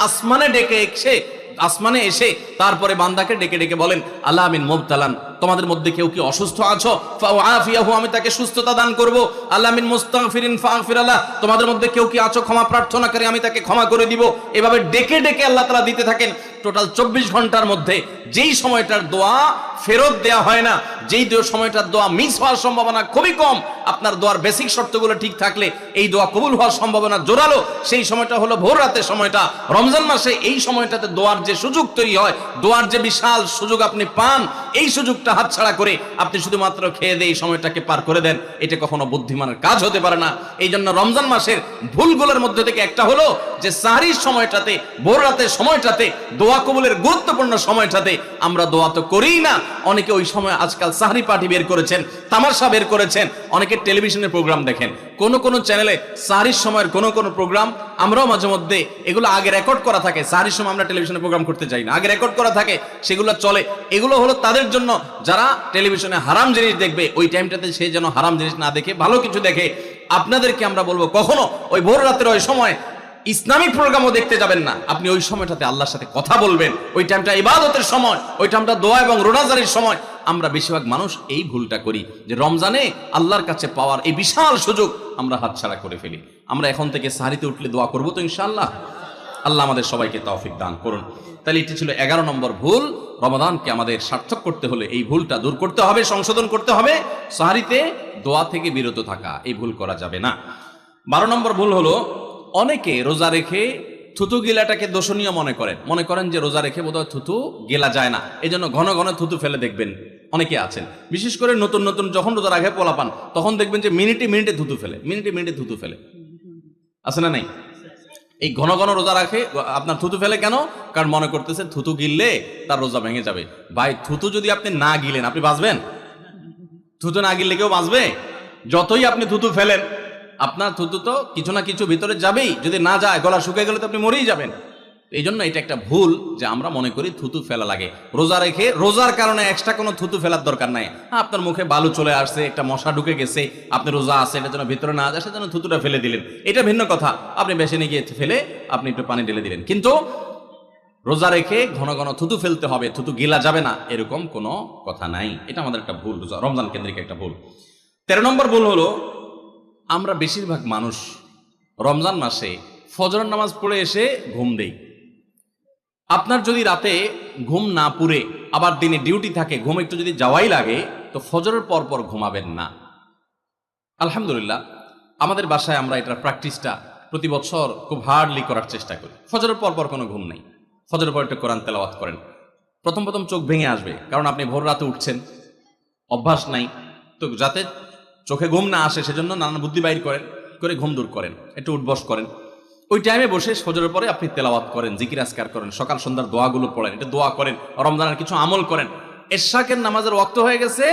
[SPEAKER 1] আসমানে এসে তারপরে বান্দাকে ডেকে ডেকে বলেন, আল্লাহ মিন মুবতালান, তোমাদের মধ্যে কেউ কি অসুস্থ আছো, ফাআফিয়াহু, আমি তাকে সুস্থতা দান করব। আল্লাহ মিন মুস্তাগফিরিন ফাগফির লাহ, তোমাদের মধ্যে কেউ কি আছো ক্ষমা প্রার্থনা করে, আমি তাকে ক্ষমা করে দিব। এভাবে ডেকে ডেকে আল্লাহ তাআলা দিতে থাকেন। টোটাল 24 ঘন্টার মধ্যে যেই সময়টার দোয়া ফেরত দেয়া হয় না, যেই সময়টার দোয়া মিস হওয়ার সম্ভাবনা খুবই কম, আপনার দোয়ার বেসিক শর্তগুলো ঠিক থাকলে এই দোয়া কবুল হওয়ার সম্ভাবনা জোরালো, সেই সময়টা হলো ভোর রাতের সময়টা। রমজান মাসে এই সময়টাতে দোয়ার যে সুযোগ তৈরি হয়, দোয়ার যে বিশাল সুযোগ আপনি পান, এই সুযোগটা হাতছাড়া করে আপনি শুধুমাত্র খেয়ে দিয়ে এই সময়টাকে পার করে দেন, এটা কখনো বুদ্ধিমানের কাজ হতে পারে না। এই জন্য রমজান মাসের ভুলগুলোর মধ্যে থেকে একটা হলো যে সাহরির সময়টাতে, ভোর রাতের সময়টাতে, দোয়া কবুলের গুরুত্বপূর্ণ সময়টাতে আমরা দোয়া তো করিই না। অনেকে ওই সময় আজকাল সাহরি পার্টি বের করেছেন, তামাশা বের করেছেন, অনেকে টেলিভিশনের প্রোগ্রাম দেখেন। কোন চ্যানেলে সাহরির সময়ের কোন প্রোগ্রাম আমরাও মাঝে মধ্যে এগুলো আগে রেকর্ড করা থাকে। সাহরির সময় আমরা টেলিভিশনে প্রোগ্রাম করতে যাই না, আগে রেকর্ড করা থাকে, সেগুলো চলে। এগুলো হলো তাদের জন্য যারা টেলিভিশনে হারাম জিনিস দেখবে, ওই টাইমটাতে সে যেন হারাম জিনিস না দেখে ভালো কিছু দেখে। আপনাদেরকে আমরা বলবো কখনো ওই ভোর রাতের ওই সময় ইসলামিক প্রোগ্রামও দেখতে যাবেন না। আপনি ওই সময়টাতে আল্লাহর সাথে কথা বলবেন, ওই টাইমটা ইবাদতের সময়, ওই টাইমটা দোয়া এবং রোনাজারির সময়। আমরা বেশিরভাগ মানুষ এই ভুলটা করি যে রমজানে আল্লাহর কাছে পাওয়ার এই বিশাল সুযোগ আমরা হাতছাড়া করে ফেলি। আমরা এখন থেকে সাহরিতে উঠলে দোয়া করবো তো ইনশাআল্লাহ। আল্লাহ আমাদের সবাইকে তৌফিক দান করুন। তাহলে এটি ছিল 11 নম্বর ভুল। রমাদানকে আমাদের সার্থক করতে হলে এই ভুলটা দূর করতে হবে, সংশোধন করতে হবে। সাহরিতে দোয়া থেকে বিরত থাকা, এই ভুল করা যাবে না। 12 নম্বর ভুল হলো অনেকে রোজা রেখে থুতু গিলাটাকে দোষণীয় মনে করেন যে রোজা রেখে বোধহয় থুতু গেলা যায় না, এই জন্য ঘন ঘন থুতু ফেলে দেখবেন অনেকে আছেন। বিশেষ করে নতুন নতুন যখন রোজা রাখে পোলাপান, তখন দেখবেন যে মিনিটে মিনিটে থুতু ফেলে। আছে না নাই? এই ঘন ঘন রোজা রাখে আপনার থুতু ফেলে কেন? কারণ মনে করতেছে থুতু গিললে তার রোজা ভেঙে যাবে। ভাই, থুতু যদি আপনি না গিলেন আপনি বাঁচবেন? থুতু না গিললে কেউ বাঁচবে? যতই আপনি থুতু ফেলেন, আপনার থুতু তো কিছু না কিছু ভিতরে যাবেই। যদি না যায়, গলা শুকিয়ে গেলে তো আপনি মরেই যাবেন। এই জন্য এটা একটা ভুল যে আমরা মনে করি থুতু ফেলা লাগে। রোজা রেখে রোজার কারণে এক্সট্রা কোনো থুতু ফেলার দরকার নাই। আপনার মুখে বালু চলে আসছে, একটা মশা ঢুকে গেছে, আপনি রোজা আছে, এটা যেন ভিতরে না যায় সেজন্য থুতুটা ফেলে দিলেন, এটা ভিন্ন কথা। আপনি বেসিনে গিয়ে ফেলে আপনি একটু পানি ঢেলে দিলেন, কিন্তু রোজা রেখে ঘন ঘন থুতু ফেলতে হবে, থুতু গিলা যাবে না, এরকম কোনো কথা নাই। এটা আমাদের একটা ভুল, রমজান কেন্দ্রিক একটা ভুল। 13 নম্বর ভুল হলো আমরা বেশিরভাগ মানুষ রমজান মাসে ফজরের নামাজ পড়ে এসে ঘুম দেই। আপনার যদি রাতে ঘুম না পুরে আবার দিনে ডিউটি থাকে, ঘুম একটু যদি যাওয়াই লাগে, তো ফজরের পর পর ঘুমাবেন না। আলহামদুলিল্লাহ আমাদের বাসায় আমরা এটার প্র্যাকটিসটা প্রতি বছর খুব হার্ডলি করার চেষ্টা করি। ফজরের পর পর কোনো ঘুম নেই, ফজরের পর একটু কোরআন তেলাওয়াত করেন। প্রথম চোখ ভেঙে আসবে, কারণ আপনি ভোর রাতে উঠছেন, অভ্যাস নাই। তো যাতে চোখে ঘুম না আসে সেজন্য নানান বুদ্ধি বাইর করে ঘুম দূর করেন, একটু উঠবস করেন। ওই টাইমে বসে ফজরের পরে আপনি তেলাওয়াত করেন, জিকির আজকার করেন, সকাল সন্ধ্যার দোয়াগুলো পড়েন, এটা দোয়া করেন, রমজানের কিছু আমল করেন। এশাকের নামাজের ওয়াক্ত হয়ে গেছে,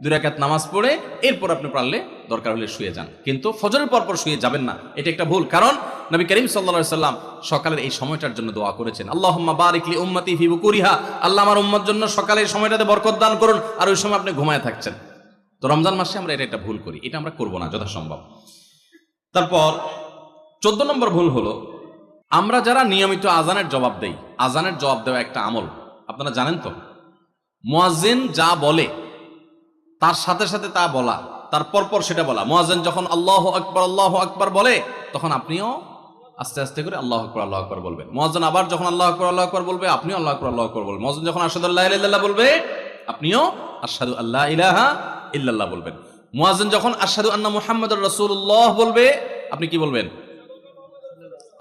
[SPEAKER 1] 2 রাকাত নামাজ পড়ে এরপর আপনি পারলে দরকার হলে শুয়ে যান, কিন্তু ফজরের পর শুয়ে যাবেন না। এটা একটা ভুল, কারণ নবী করিম সাল্লাল্লাহু আলাইহি সাল্লাম সকালের এই সময়টার জন্য দোয়া করেছেন, আল্লাহুম্মা বারিক লি উম্মতি ফি বুকুরিহা, আল্লাহ আমার উম্মত জন্য সকালের সময়টাতে বরকত দান করুন। আর ওই সময় আপনি ঘুমায় থাকছেন। তো রমজান মাসে আমরা এটা একটা ভুল করি, এটা আমরা করবো না যথাসম্ভব। তারপর 14 নম্বর ভুল হলো আমরা যারা নিয়মিত আজানের জবাব দেই, আজানের জবাব দেওয়া একটা আমল, আপনারা জানেন তো? মুয়াজ্জিন যা বলে তার সাথে সাথে তা বলা, তার পরপর সেটা বলা। মুয়াজ্জিন যখন আল্লাহু আকবার বলে, তখন আপনিও আস্তে আস্তে করে আল্লাহু আকবার বলবেন। মুয়াজ্জিন আবার যখন আল্লাহু আকবার বলবে, আপনিও আল্লাহু আকবার বলবেন। মুয়াজ্জিন যখন আশহাদু আল্লা ইলাহা ইল্লাল্লাহ বলবে, আপনিও আশহাদু আল্লা ইলাহা ইল্লাল্লাহ বলবেন। মুয়াজ্জিন যখন আশহাদু আন্না মুহাম্মাদুর রাসূলুল্লাহ বলবে, আপনি কি বলবেন?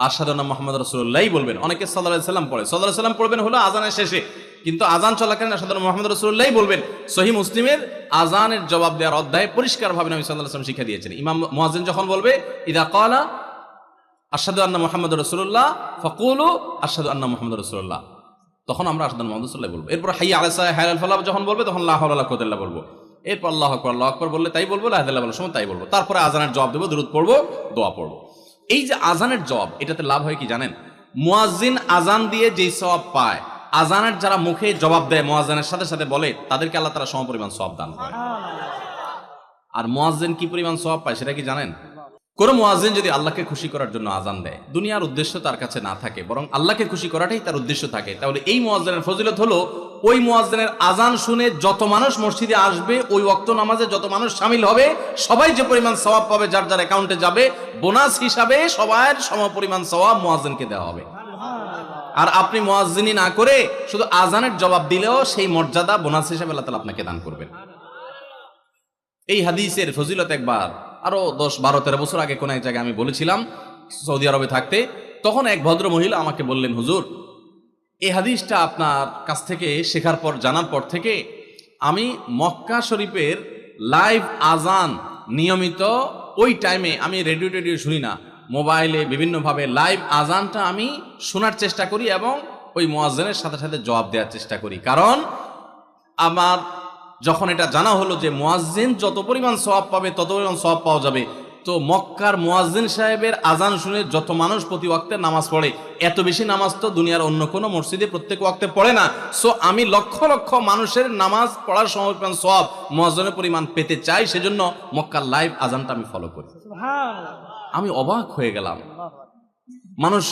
[SPEAKER 1] আশহাদু আন্না মুহাম্মাদুর রাসূলুল্লাহ বলবেন। অনেকে সাল্লাল্লাহু আলাইহি সাল্লাম পড়ে, সাল্লাল্লাহু আলাইহি সাল্লাম পড়বেন হলো আজানের শেষে, কিন্তু আজান চলাকালীন আশহাদু আন্না মুহাম্মাদুর রাসূলুল্লাহ বলবেন। সহিহ মুসলিমের আজানের জবাব দেওয়ার অধ্যায়ে পরিষ্কারভাবে নবী সাল্লাল্লাহু আলাইহি ওয়াসাল্লাম শিক্ষা দিয়েছেন। ইমাম মুয়াজ্জিন যখন বলবে ইযা ক্বালা আশহাদু আন্না মুহাম্মাদুর রাসূলুল্লাহ ফাকুলু আশহাদু আন্না মুহাম্মাদুর রাসূলুল্লাহ, তখন আমরা আশহাদু আন্না মুহাম্মাদুর রাসূলুল্লাহ বলবো। এরপর হাইয়া আলাস সালাহ হাইয়া আল ফালাহ যখন বলবে, তখন লা হাওলা ওয়ালা কুওয়াতা ইল্লা বিল্লাহ বলবো। এরপর আল্লাহু আকবার বললে তাই বলবো, লা ইলাহা ইল্লাল্লাহ বলার সময় তাই বলবো। তারপরে আজানের জবাব দেবো, দুরূদ পড়বো, দোয়া পড়বো। এই যে আজানের জবাব, এটাতে লাভ হয় কি জানেন? মুয়াজ্জিন আজান দিয়ে যেই সওয়াব পায়, আজানের যারা মুখে জবাব দেয়, মুয়াজ্জিনের সাথে সাথে বলে, তাদেরকে আল্লাহ তাআলা সমপরিমাণ সওয়াব দান করে। আর মুয়াজ্জিন কি পরিমাণ সওয়াব পায় সেটা কি জানেন? কোন মুয়াজ্জিন যদি আল্লাহকে খুশি করার জন্য আজান দেয়, দুনিয়ার উদ্দেশ্য তার কাছে না থাকে, বরং আল্লাহকে খুশি করাটাই তার উদ্দেশ্য থাকে, তাহলে এই মুয়াজ্জিনের ফজিলত হলো ওই মুয়াজ্জিনের আজান শুনে যত মানুষ মসজিদে আসবে, ওই ওয়াক্ত নামাজে যত মানুষ শামিল হবে, সবাই যে পরিমাণ সওয়াব পাবে, যার যার অ্যাকাউন্টে যাবে, বোনাস হিসাবে সবার সমপরিমাণ সওয়াব মুয়াজ্জিনকে দেওয়া হবে। আর আপনি মুয়াজ্জিনি না করে শুধু আজানের জবাব দিলেও সেই মর্যাদা বোনাস হিসেবে আল্লাহ তাআলা আপনাকে দান করবেন। এই হাদিসের ফজিলত একবার আরো 10-12-13 বছর আগে কোন এক জায়গায় আমি বলেছিলাম সৌদি আরবে থাকতে। তখন এক ভদ্র মহিলা আমাকে বললেন, হুজুর, এই হাদিসটা আপনার কাছ থেকে শেখার পর, জানার পর থেকে আমি মক্কা শরীফের লাইভ আজান নিয়মিত ওই টাইমে, আমি রেডিও শুনি না, মোবাইলে বিভিন্নভাবে লাইভ আজানটা আমি শোনার চেষ্টা করি এবং ওই মুয়াজ্জিনের সাথে সাথে জবাব দেওয়ার চেষ্টা করি। কারণ আমার যখন এটা জানা হলো যে মুয়াজ্জিন যত পরিমাণ সওয়াব পাবে তত পরিমাণ সওয়াব পাওয়া যাবে, তো মক্কার মুয়াজ্জিন সাহেবের আজান শুনে যত মানুষ প্রতি ওয়াক্তে নামাজ পড়ে, এত বেশি নামাজ তো দুনিয়ার অন্য কোনো মসজিদে প্রত্যেক ওয়াক্তে পড়ে না। সো আমি লক্ষ লক্ষ মানুষের নামাজ পড়ার সময় পরিমাণ সওয়াব মুয়াজ্জিনের পরিমাণ পেতে চাই, সেজন্য মক্কার লাইভ আজানটা আমি ফলো করি। আমি অবাক হয়ে গেলাম, মানুষ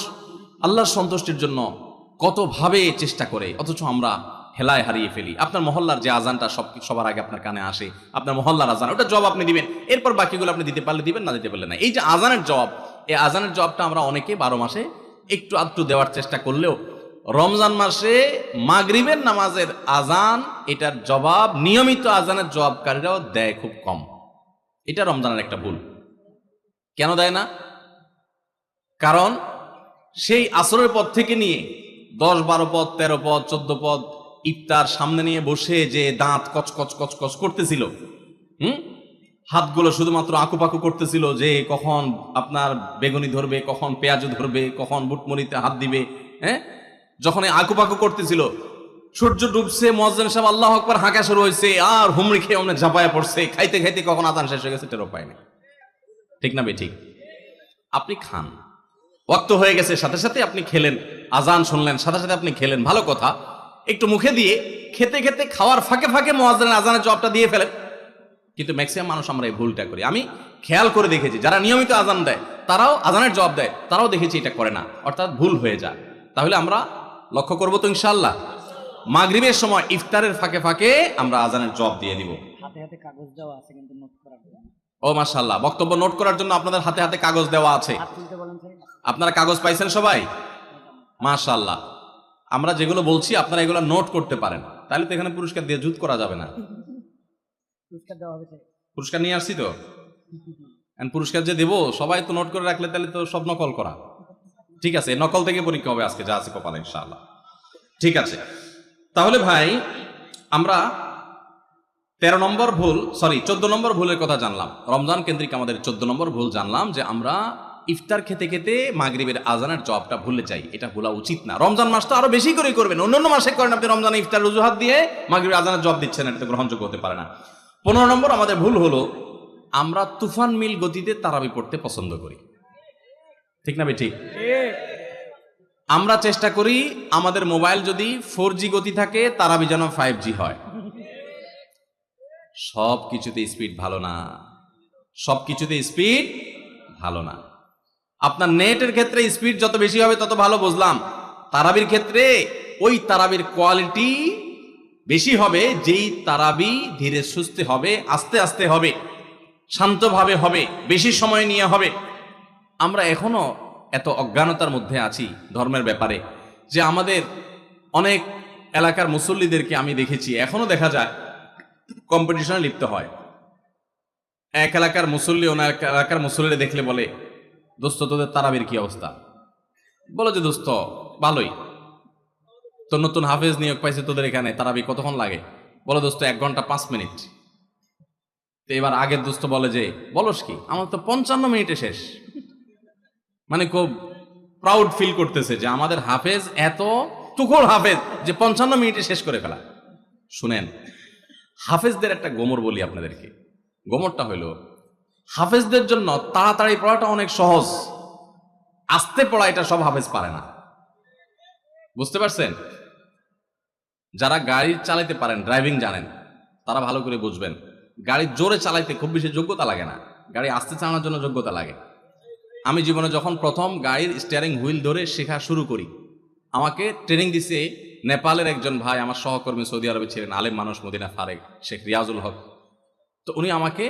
[SPEAKER 1] আল্লাহর সন্তুষ্টির জন্য কত ভাবে চেষ্টা করে, অথচ আমরা হেলায় হারিয়ে ফেলি। আপনার মহল্লার যে আজানটা সবার আগে আপনার কানে আসে, আপনার মহল্লার আজান, ওটা জবাব আপনি দিবেন, এরপর বাকিগুলো আপনি দিতে পারলে দিবেন, না দিতে পারলে না। এই যে আজানের জবাব, এই আজানের জবাবটা আমরা অনেকে 12 মাসে একটু আধটু দেওয়ার চেষ্টা করলেও রমজান মাসে মাগরিবের নামাজের আজান, এটার জবাব নিয়মিত আজানের জবাবকারীরাও দেয় খুব কম। এটা রমজানের একটা ভুল। কেন দেয় না? কারণ সেই আসরের পর থেকে নিয়ে 10-12 পদ, 13 পদ, 14 পদ ইফতার সামনে নিয়ে বসে যে দাঁত কচকচ কচকচ করতেছিল, হাতগুলো শুধুমাত্র আকুপাকু করতেছিল যে কখন আপনার বেগুনি ধরবে, কখন পেঁয়াজ ধরবে, কখন বুটমরিতে হাত দিবে। যখন আকুপাকু করতেছিল, সূর্য ডুবছে, মুয়াজ্জিন সাহেব আল্লাহু আকবার হাঁকা শুরু হয়েছে, আর হুমড়ি খেয়ে অমনে ঝাঁপায়া পড়ছে, খাইতে খাইতে কখন আজান শেষ হয়ে গেছে টেরও পায় না। ঠিক না ঠিক? আপনি খান, ওয়াক্ত হয়ে গেছে, সাথে সাথে আপনি খেলেন, আজান শুনলেন, সাথে সাথে আপনি খেলেন, ভালো কথা। একটু মুখে দিয়ে খেতে খেতে খাওয়ার ফাঁকে ফাঁকে মুয়াজ্জিনের আজানের জবাবটা দিয়ে ফেলেন। কিন্তু ম্যাক্সিমাম মানুষ আমরা এই ভুলটা করি। আমি খেয়াল করে দেখেছি, যারা নিয়মিত আজান দেয় তারাও আজানের জবাব দেয়, তারাও দেখেছি এটা করে না, অর্থাৎ ভুল হয়ে যায়। তাহলে আমরা লক্ষ্য করবো তো ইনশাআল্লাহ, মাগরিবের সময় ইফতারের ফাঁকে ফাঁকে আমরা আজানের জবাব দিয়ে দিব।
[SPEAKER 2] হাতে হাতে কাগজ দেওয়া আছে কিন্তু নোট করার জন্য।
[SPEAKER 1] ও মাশাআল্লাহ, বক্তব্য নোট করার জন্য আপনাদের হাতে হাতে কাগজ দেওয়া আছে। আপনারা কাগজ পাইছেন সবাই? মাশাআল্লাহ। আমরা যেগুলো বলছি আপনারা এগুলো নোট করতে পারেন, তাহলে তো এখানে পুরস্কার দিয়ে জুত করা যাবে না। পুরস্কার নিয়ে আসছি তো, পুরস্কার যে দেবো সবাই তো নোট করে রাখলে তাহলে তো সব নকল করা। ঠিক আছে, নকল থেকে পরীক্ষা হবে আজকে, যা আছে কপালে ইনশাআল্লাহ। ঠিক আছে, তাহলে ভাই আমরা 13 নম্বর ভুল, 14 নম্বর ভুলের কথা জানলাম। রমজান কেন্দ্রিক আমাদের 14 নম্বর ভুল জানলাম যে আমরা ইফতার খেতে খেতে মাগরিবের আজানের জবাবটা ভুলে যাই। এটা ভুলা উচিত না। রমজান মাস তো আরো বেশি করে করবেন, অন্যান্য মাসে করেন, আপনি রমজানে ইফতার অজুহাত দিয়ে মাগরিবের আজানের জবাব দিচ্ছেন, এটা তো গ্রহণযোগ্য হতে পারে না। 15 নম্বর আমাদের ভুল হলো আমরা তুফান মিল গতিতে তারাবি পড়তে পছন্দ করি। ঠিক না ঠিক? আমরা চেষ্টা করি আমাদের মোবাইল যদি 4G গতি থাকে, তারাবি যেন 5G হয়। সব কিছুতে স্পিড ভালো না, সব কিছুতে স্পিড ভালো না। আপনার নেটের ক্ষেত্রে স্পিড যত বেশি হবে তত ভালো, বুঝলাম। তারাবির ক্ষেত্রে ওই তারাবির কোয়ালিটি বেশি হবে যেই তারাবি ধীরে সুস্থে হবে, আস্তে আস্তে হবে, শান্তভাবে হবে, বেশি সময় নিয়ে হবে। আমরা এখনো এত অজ্ঞানতার মধ্যে আছি ধর্মের ব্যাপারে যে আমাদের অনেক এলাকার মুসল্লিদেরকে আমি দেখেছি, এখনো দেখা যায় কম্পিটিশনে লিপ্ত হয়। এক এলাকার মুসল্লি অন্য এলাকার মুসল্লিরা দেখলে বলে, দোস্ত তোদের তারাবির কি অবস্থা? বলো যে দোস্ত ভালোই, তো নতুন হাফেজ নিয়োগ পাইছে তোদের এখানে, তারাবি কতক্ষণ লাগে? বলো দোস্ত 1 ঘন্টা 5 মিনিট। তো এবার আগের দোস্ত বলে যে বলস কি, আমার তো 55 মিনিটে শেষ। মানে খুব প্রাউড ফিল করতেছে যে আমাদের হাফেজ এত তুখোড় হাফেজ যে 55 মিনিটে শেষ করে ফেলা। শুনেন, হাফেজদের একটা গোমর বলি আপনাদেরকে। গোমরটা হইল, হাফেজদের জন্য তাড়াতাড়ি পড়াটা অনেক সহজ, আস্তে পড়া এটা সব হাফেজ পারে না। বুঝতে পারছেন? যারা গাড়ি চালাইতে পারেন, ড্রাইভিং জানেন, তারা ভালো করে বুঝবেন। গাড়ি জোরে চালাইতে খুব বেশি যোগ্যতা লাগে না, গাড়ি আস্তে চালানোর জন্য যোগ্যতা লাগে। আমি জীবনে যখন প্রথম গাড়ির স্টিয়ারিং হুইল ধরে শেখা শুরু করি, আমাকে ট্রেনিং দিছে নেপালের একজন ভাই, আমার সহকর্মী, সৌদি আরবে ছিলেন, আলেম মানুষ, মদিনা ফারেক, শেখ রিয়াজুল হক। তো উনি আমাকে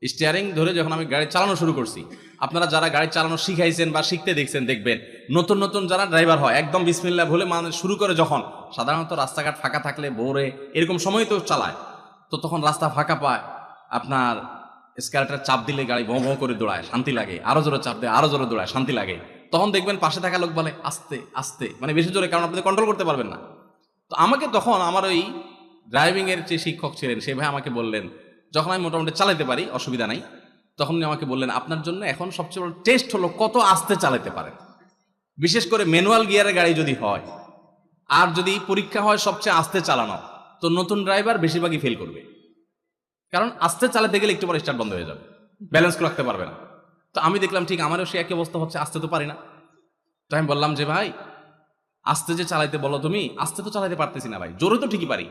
[SPEAKER 1] স্টিয়ারিং ধরে যখন আমি গাড়ি চালানো শুরু করছি, আপনারা যারা গাড়ি চালানো শিখাইছেন বা শিখতে দেখছেন দেখবেন, নতুন নতুন যারা ড্রাইভার হয় একদম বিসমিল্লাহ বলে মানে শুরু করে যখন, সাধারণত রাস্তাঘাট ফাঁকা থাকলে ভোরে এরকম সময় তো চালায়, তো তখন রাস্তা ফাঁকা পায়, আপনার স্কেলেটার চাপ দিলে গাড়ি ভোঁ ভোঁ করে দৌড়ায়, শান্তি লাগে, আরো জোরে চাপ দেয়, আরো জোরে দৌড়ায়, শান্তি লাগে। তখন দেখবেন পাশে থাকা লোক বলে আস্তে আস্তে, মানে বেশি জোরে, কারণ আপনি কন্ট্রোল করতে পারবেন না। তো আমাকে তখন আমার ওই ড্রাইভিং এর যে শিক্ষক ছিলেন সেই ভাই আমাকে বললেন, যখন আমি মোটামুটি চালাতে পারি অসুবিধা নাই, তখন উনি আমাকে বললেন আপনার জন্য এখন সবচেয়ে বড় টেস্ট হলো কত আস্তে চালাতে পারেন, বিশেষ করে ম্যানুয়াল গিয়ারের গাড়ি যদি হয়, আর যদি পরীক্ষা হয় সবচেয়ে আস্তে চালানো, তো নতুন ড্রাইভার বেশিরভাগই ফেল করবে, কারণ আস্তে চালাতে গেলে একটু পরে স্টার্ট বন্ধ হয়ে যাবে, ব্যালেন্স রাখতে পারবে না। তো আমি দেখলাম ঠিক আমারও সে একই অবস্থা হচ্ছে, আস্তে তো পারি না। তো আমি বললাম যে ভাই আস্তে যে চালাইতে বলো তুমি, আস্তে তো চালাইতে পারতেছি না ভাই, জোরে তো ঠিকই পারি।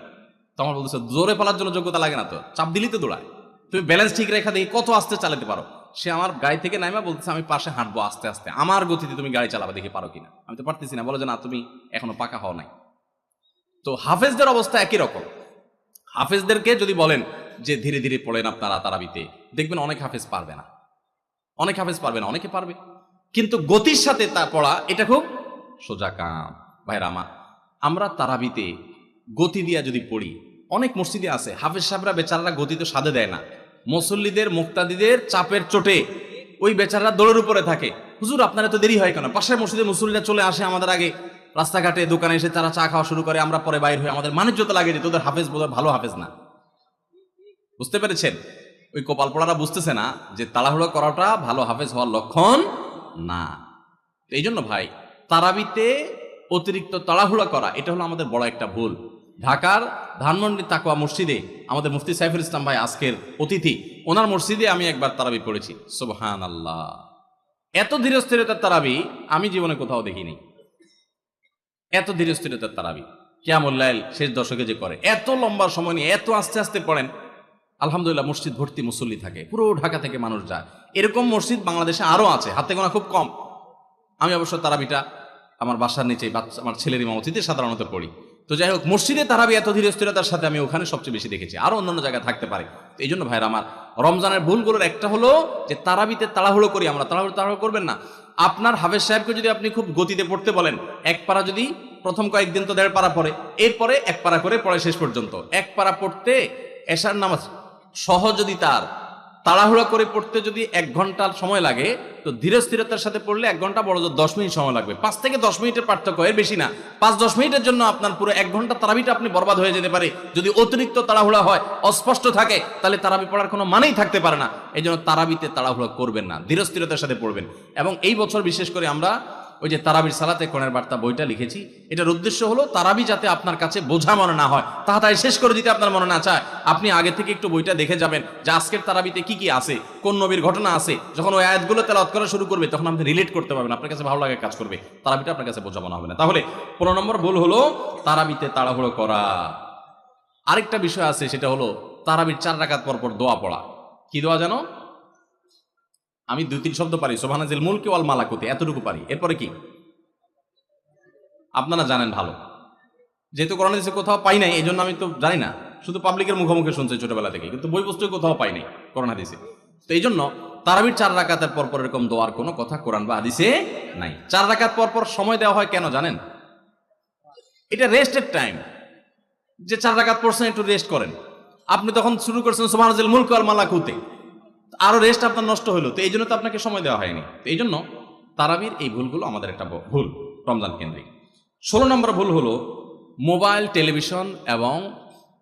[SPEAKER 1] তো আমার বলতেছে জোরে পালার জন্য যোগ্যতা লাগে না, তো চাপ দিলেই তো দৌড়ায়, তুমি ব্যালেন্স ঠিক রেখা দেখি কত আস্তে চালাতে পারো। সে আমার গাড়ি থেকে নাইমা বলতেছে আমি পাশে হাঁটবো আস্তে আস্তে, আমার গতিতে তুমি গাড়ি চালাবে দেখি পারো কিনা। আমি তো পারতেছি না, বলো যে না তুমি এখনো পাকা হও নাই। তো হাফেজদের অবস্থা একই রকম। হাফেজদেরকে যদি বলেন যে ধীরে ধীরে পড়েন আপনারা তারাবিতে, দেখবেন অনেক হাফেজ পারবে না, অনেক হাফেজ পারবে না, অনেকে পারবে, কিন্তু গতির সাথে তা পড়া এটা খুব সোজা কাম। ভাইরা আমার, আমরা তারাবিতে গতি দিয়া যদি পড়ি, অনেক মসজিদে আছে হাফেজ সাহেবরা বেচারারা গতি তো সাধে দেয় না, মুসল্লিদের মুক্তাদিদের চাপের চোটে ওই বেচারারা দৌড়ের উপরে থাকে। হুজুর আপনারা তো দেরি হয় কেন? পাশের মসজিদে মুসল্লিরা চলে আসে আমাদের আগে, রাস্তাঘাটে দোকানে এসে তারা চা খাওয়া শুরু করে, আমরা পরে বাইর হয়ে আমাদের মানিজ্যতা লাগে যে তোদের হাফেজ বোধহয় ভালো হাফেজ না। বুঝতে পেরেছেন? ওই কপাল পড়ারা বুঝতেছে না যে তাড়াহুড়ো করাটা ভালো হাফেজ হওয়ার লক্ষণ না। এই জন্য ভাই তারাবিতে অতিরিক্ত তাড়াহুড়া করা এটা হলো আমাদের বড় একটা ভুল। ঢাকার ধানমন্ডি তাকওয়া মসজিদে আমাদের মুফতি সাইফুল ইসলাম ভাই আজকের অতিথি, ওনার মসজিদে আমি একবার তারাবি পড়েছি। সুবহানাল্লাহ, এত ধীরস্থিরতার তারাবি আমি জীবনে কোথাও দেখিনি। এত ধীরস্থিরতার তারাবি কিয়ামুল লাইল শেষ দশকে যে করে, এত লম্বা সময় নিয়ে এত আস্তে আস্তে পড়েন। আলহামদুলিল্লাহ মসজিদ ভর্তি মুসল্লি থাকে, পুরো ঢাকা থেকে মানুষ যায়। এরকম মসজিদ বাংলাদেশে আরো আছে, হাতে গোনা খুব কম। আমি অবশ্য তারাবিটা আমার বাসার নিচে আমার ছেলের ইমামতিতে সাধারণত পড়ি। তো যাই হোক, মসজিদে তারাবি এত ধীরস্থিরতার সাথে আমি ওখানে সবচেয়ে বেশি দেখেছি, আরো অন্যান্য জায়গায় থাকতে পারে। তো এই জন্য ভাইরা আমার, রমজানের ভুলগুলোর একটা হলো যে তারাবিতে তাড়াহুড়ো করি আমরা। তাড়াহুড়ো করবেন না। আপনার হাফেজ সাহেবকে যদি আপনি খুব গতিতে পড়তে বলেন, এক পারা যদি প্রথম কয়েকদিন তো 1.5 পারা পড়ে, এরপরে 1 পারা করে পড়ে শেষ পর্যন্ত। 1 পারা পড়তে এশার নামাজ সহ যদি তার তাড়াহুড়া করে পড়তে যদি 1 ঘন্টা সময় লাগে, তো ধীরস্থিরতার সাথে পড়লে 1 ঘন্টা, বড় জোর 10 মিনিট সময় লাগবে। 5 থেকে 10 মিনিটের পার্থক্য, এর বেশি না। 5-10 মিনিটের জন্য আপনার পুরো 1 ঘন্টা তারাবিটা আপনি বরবাদ হয়ে যেতে পারে যদি অতিরিক্ত তাড়াহুড়া হয়, অস্পষ্ট থাকে, তাহলে তারাবি পড়ার কোনো মানেই থাকতে পারে না। এই জন্য তারাবিতে তাড়াহুড়া করবেন না, ধীরস্থিরতার সাথে পড়বেন। এবং এই বছর বিশেষ করে আমরা ওই যে তারাবির সালাতে কোরআনের বার্তা বইটা লিখেছি, এটার উদ্দেশ্য হলো তারাবি যাতে আপনার কাছে বোঝা মনে না হয়, তাড়াতাড়ি শেষ করে দিতে আপনার মনে না চায়, আপনি আগে থেকে একটু বইটা দেখে যাবেন যে আজকের তারাবিতে কি কি আছে, কোন নবীর ঘটনা আছে। যখন ওই আয়াতগুলো তেলাওয়াত করা শুরু করবে তখন আপনি রিলেট করতে পারবেন, আপনার কাছে ভালো লাগে কাজ করবে, তারাবিটা আপনার কাছে বোঝা মনে হবে না। তাহলে 15 নম্বর ভুল হলো তারাবিতে তাড়াহুড়ো করা। আরেকটা বিষয় আছে, সেটা হলো তারাবির 4 রাকাত পর পর দোয়া পড়া। কি দোয়া জানো? আমি 2-3 শব্দ পারি, সুবহানাল মুলকি ওয়াল মালাকুতি, এতটুকু পারি। এরপরে কি আপনারা জানেন ভালো, যেহেতু কোরআন হাদিসে কোথাও পাই নাই, এই জন্য আমি তো জানি না, শুধু পাবলিকের মুখোমুখি শুনছি ছোটবেলা থেকে, কিন্তু বই পুস্তকে কোথাও পাই নাই কোরআন হাদিসে। তো এই জন্য তারাবির 4 রাকাতের পর পর এরকম দোয়ার কোনো কথা কোরআন বা হাদিসে নাই। 4 রাকাত পর পর সময় দেওয়া হয় কেন জানেন? এটা রেস্টের টাইম, যে 4 রাকাত পড়ছেন একটু রেস্ট করেন। আপনি তখন শুরু করছেন সুবহানাল মুলকি ওয়াল মালাকুতি, আরো রেস্ট আপনার নষ্ট হলো, তো এই জন্য তো আপনাকে সময় দেওয়া হয়নি। তো এই জন্য তারাবির এই ভুলগুলো আমাদের একটা ভুল রমজান কেন্দ্রিক। 16 নম্বর ভুল হলো মোবাইল, টেলিভিশন এবং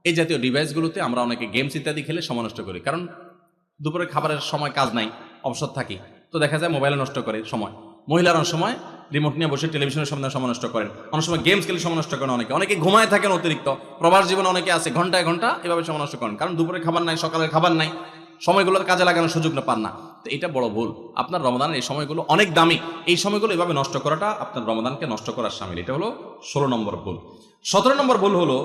[SPEAKER 1] এই জাতীয় ডিভাইসগুলোতে আমরা অনেকে গেমস ইত্যাদি খেলে সময় নষ্ট করি। কারণ দুপুরে খাবারের সময় কাজ নাই, অবসর থাকি, তো দেখা যায় মোবাইলে নষ্ট করে সময়। মহিলারা অনেক সময় রিমোট নিয়ে বসে টেলিভিশনের সামনে সময় নষ্ট করেন, অনেক সময় গেমস খেলে সময় নষ্ট করেন, অনেকে ঘুমায় থাকেন অতিরিক্ত, প্রবাস জীবনে অনেকে আছে ঘন্টায় ঘন্টা এভাবে সময় নষ্ট করেন, কারণ দুপুরে খাবার নাই, সকালের খাবার নাই, সময়গুলো কাজে লাগানোর সুযোগ না পান না। তো এটা বড় ভুল। আপনার রমাদানের এই সময়গুলো অনেক দামি, এই সময়গুলো এভাবে নষ্ট করাটা আপনার রমাদানকে নষ্ট করার শামিল। এটা হলো 16 নম্বর ভুল। 17 নম্বর ভুল হলো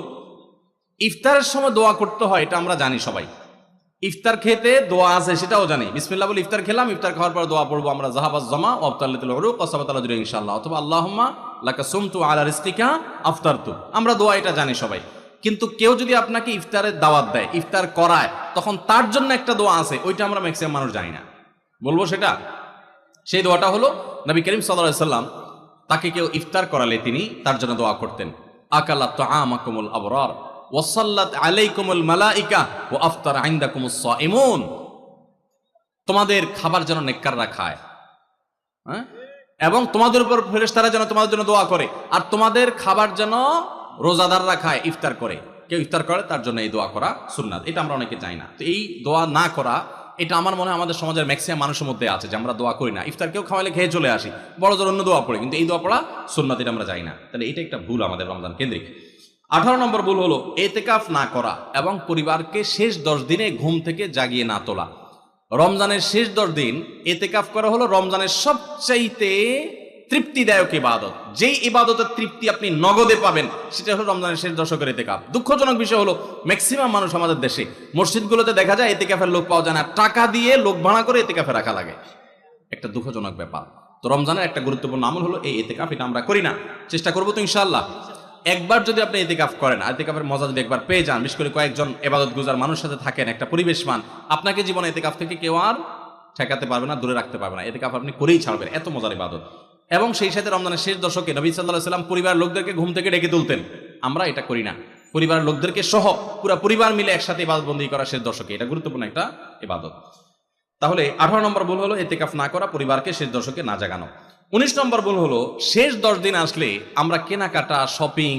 [SPEAKER 1] ইফতারের সময় দোয়া করতে হয়, এটা আমরা জানি সবাই। ইফতার খেতে দোয়া আছে সেটাও জানি, বিসমিল্লাহ বলে ইফতার খেলাম, ইফতার খাওয়ার পর দোয়া পড়বো আমরা, জাহাবাজ জামা ওয়াবতাল্লাতুল উরুক ওয়া সাবাতাল আজরু ইনশাআল্লাহ, অথবা আল্লাহুম্মা লাকা সুমতু আলা রিজকিকা আফতারতু। আমরা দোয়া এটা জানি সবাই। কিন্তু কেউ যদি আপনাকে ইফতারের দাওয়াত দেয়, ইফতার করায়, তখন তার জন্য একটা দোয়া আছে, ওইটা আমরা ম্যাক্সিমাম মানুষ জানি না। বলবো সেটা, সেই দোয়াটা হলো নবী করিম সাল্লাল্লাহু আলাইহি সাল্লাম তাকে কেউ ইফতার করালে তিনি তার জন্য দোয়া করতেন, আকালা তাআমাকুমুল আবরার ওয়া সাল্লাত আলাইকুমুল মালাইকা ওয়া আফতার ইনদাকুমুস সাইমুন। তোমাদের খাবার যেন নেককাররা খায়, হ্যাঁ, এবং তোমাদের উপর ফেরেশতারা যেন তোমাদের জন্য দোয়া করে, আর তোমাদের খাবার যেন রোজাদাররা খায়, ইফতার করে। কেউ ইফতার করে তার জন্য এই দোয়া করা সুন্নাত। এটা আমরা অনেকে জানি না। তো এই দোয়া না করা, এটা আমার মনে হয় আমাদের সমাজের ম্যাক্সিমাম মানুষের মধ্যে আছে যে আমরা দোয়া করি না, ইফতার কেউ খাওয়াইলে খেয়ে চলে আসি, বড় জোর অন্য দোয়া পড়ে, কিন্তু এই দোয়া পড়া সুন্নাত এটা আমরা জানি না। তাহলে এটা একটা ভুল আমাদের রমজান কেন্দ্রিক। 18 নম্বর ভুল হলো এতেকাফ না করা এবং পরিবারকে শেষ 10 দিনে ঘুম থেকে জাগিয়ে না তোলা। রমজানের শেষ 10 দিন এতেকাফ করা হলো রমজানের সবচাইতে তৃপ্তিদায়ক ইবাদত। যেই ইবাদতের তৃপ্তি আপনি নগদে পাবেন সেটা হলো রমজানের শেষ দশকের এতেকাফ। দুঃখজনক বিষয় হলো ম্যাক্সিমাম মানুষ আমাদের দেশে মসজিদগুলোতে দেখা যায় এতেকাফের লোক পাওয়া যায় না, টাকা দিয়ে লোক ভাড়া করে এতেকাফে রাখা লাগে। একটা দুঃখজনক ব্যাপার। তো রমজানের একটা গুরুত্বপূর্ণ আমল হলো এই এতেকাফ, এটা আমরা করি না, চেষ্টা করবো তো ইনশাআল্লাহ। একবার যদি আপনি এতেকাফ করেন, এতেকাফের মজা যদি একবার পেয়ে যান, বিশেষ করে কয়েকজন ইবাদত গুজার মানুষের সাথে থাকেন, একটা পরিবেশ মান, আপনাকে জীবনে এতেকাফ থেকে কেউ আর ঠেকাতে পারবে না, দূরে রাখতে পারবে না। এতেকাফ আপনি করেই ছাড়বেন, এত মজার ইবাদত। এবং সেই সাথে রমজানের শেষ দশকে নবী সাল্লাল্লাহু আলাইহি সাল্লাম পরিবারের লোকদেরকে ঘুম থেকে ডেকে তুলতেন, আমরা এটা করি না। পরিবারের লোকদেরকে সহ পুরো পরিবার মিলে একসাথে ইবাদত বন্দী করা শেষ দশকে, এটা গুরুত্বপূর্ণ একটা ইবাদত। তাহলে 18 নম্বর ভুল হলো এতেকাফ না করা, পরিবারকে শেষ দশকে না জাগানো। 19 নম্বর ভুল হলো শেষ 10 দিন আসলে আমরা কেনাকাটা, শপিং,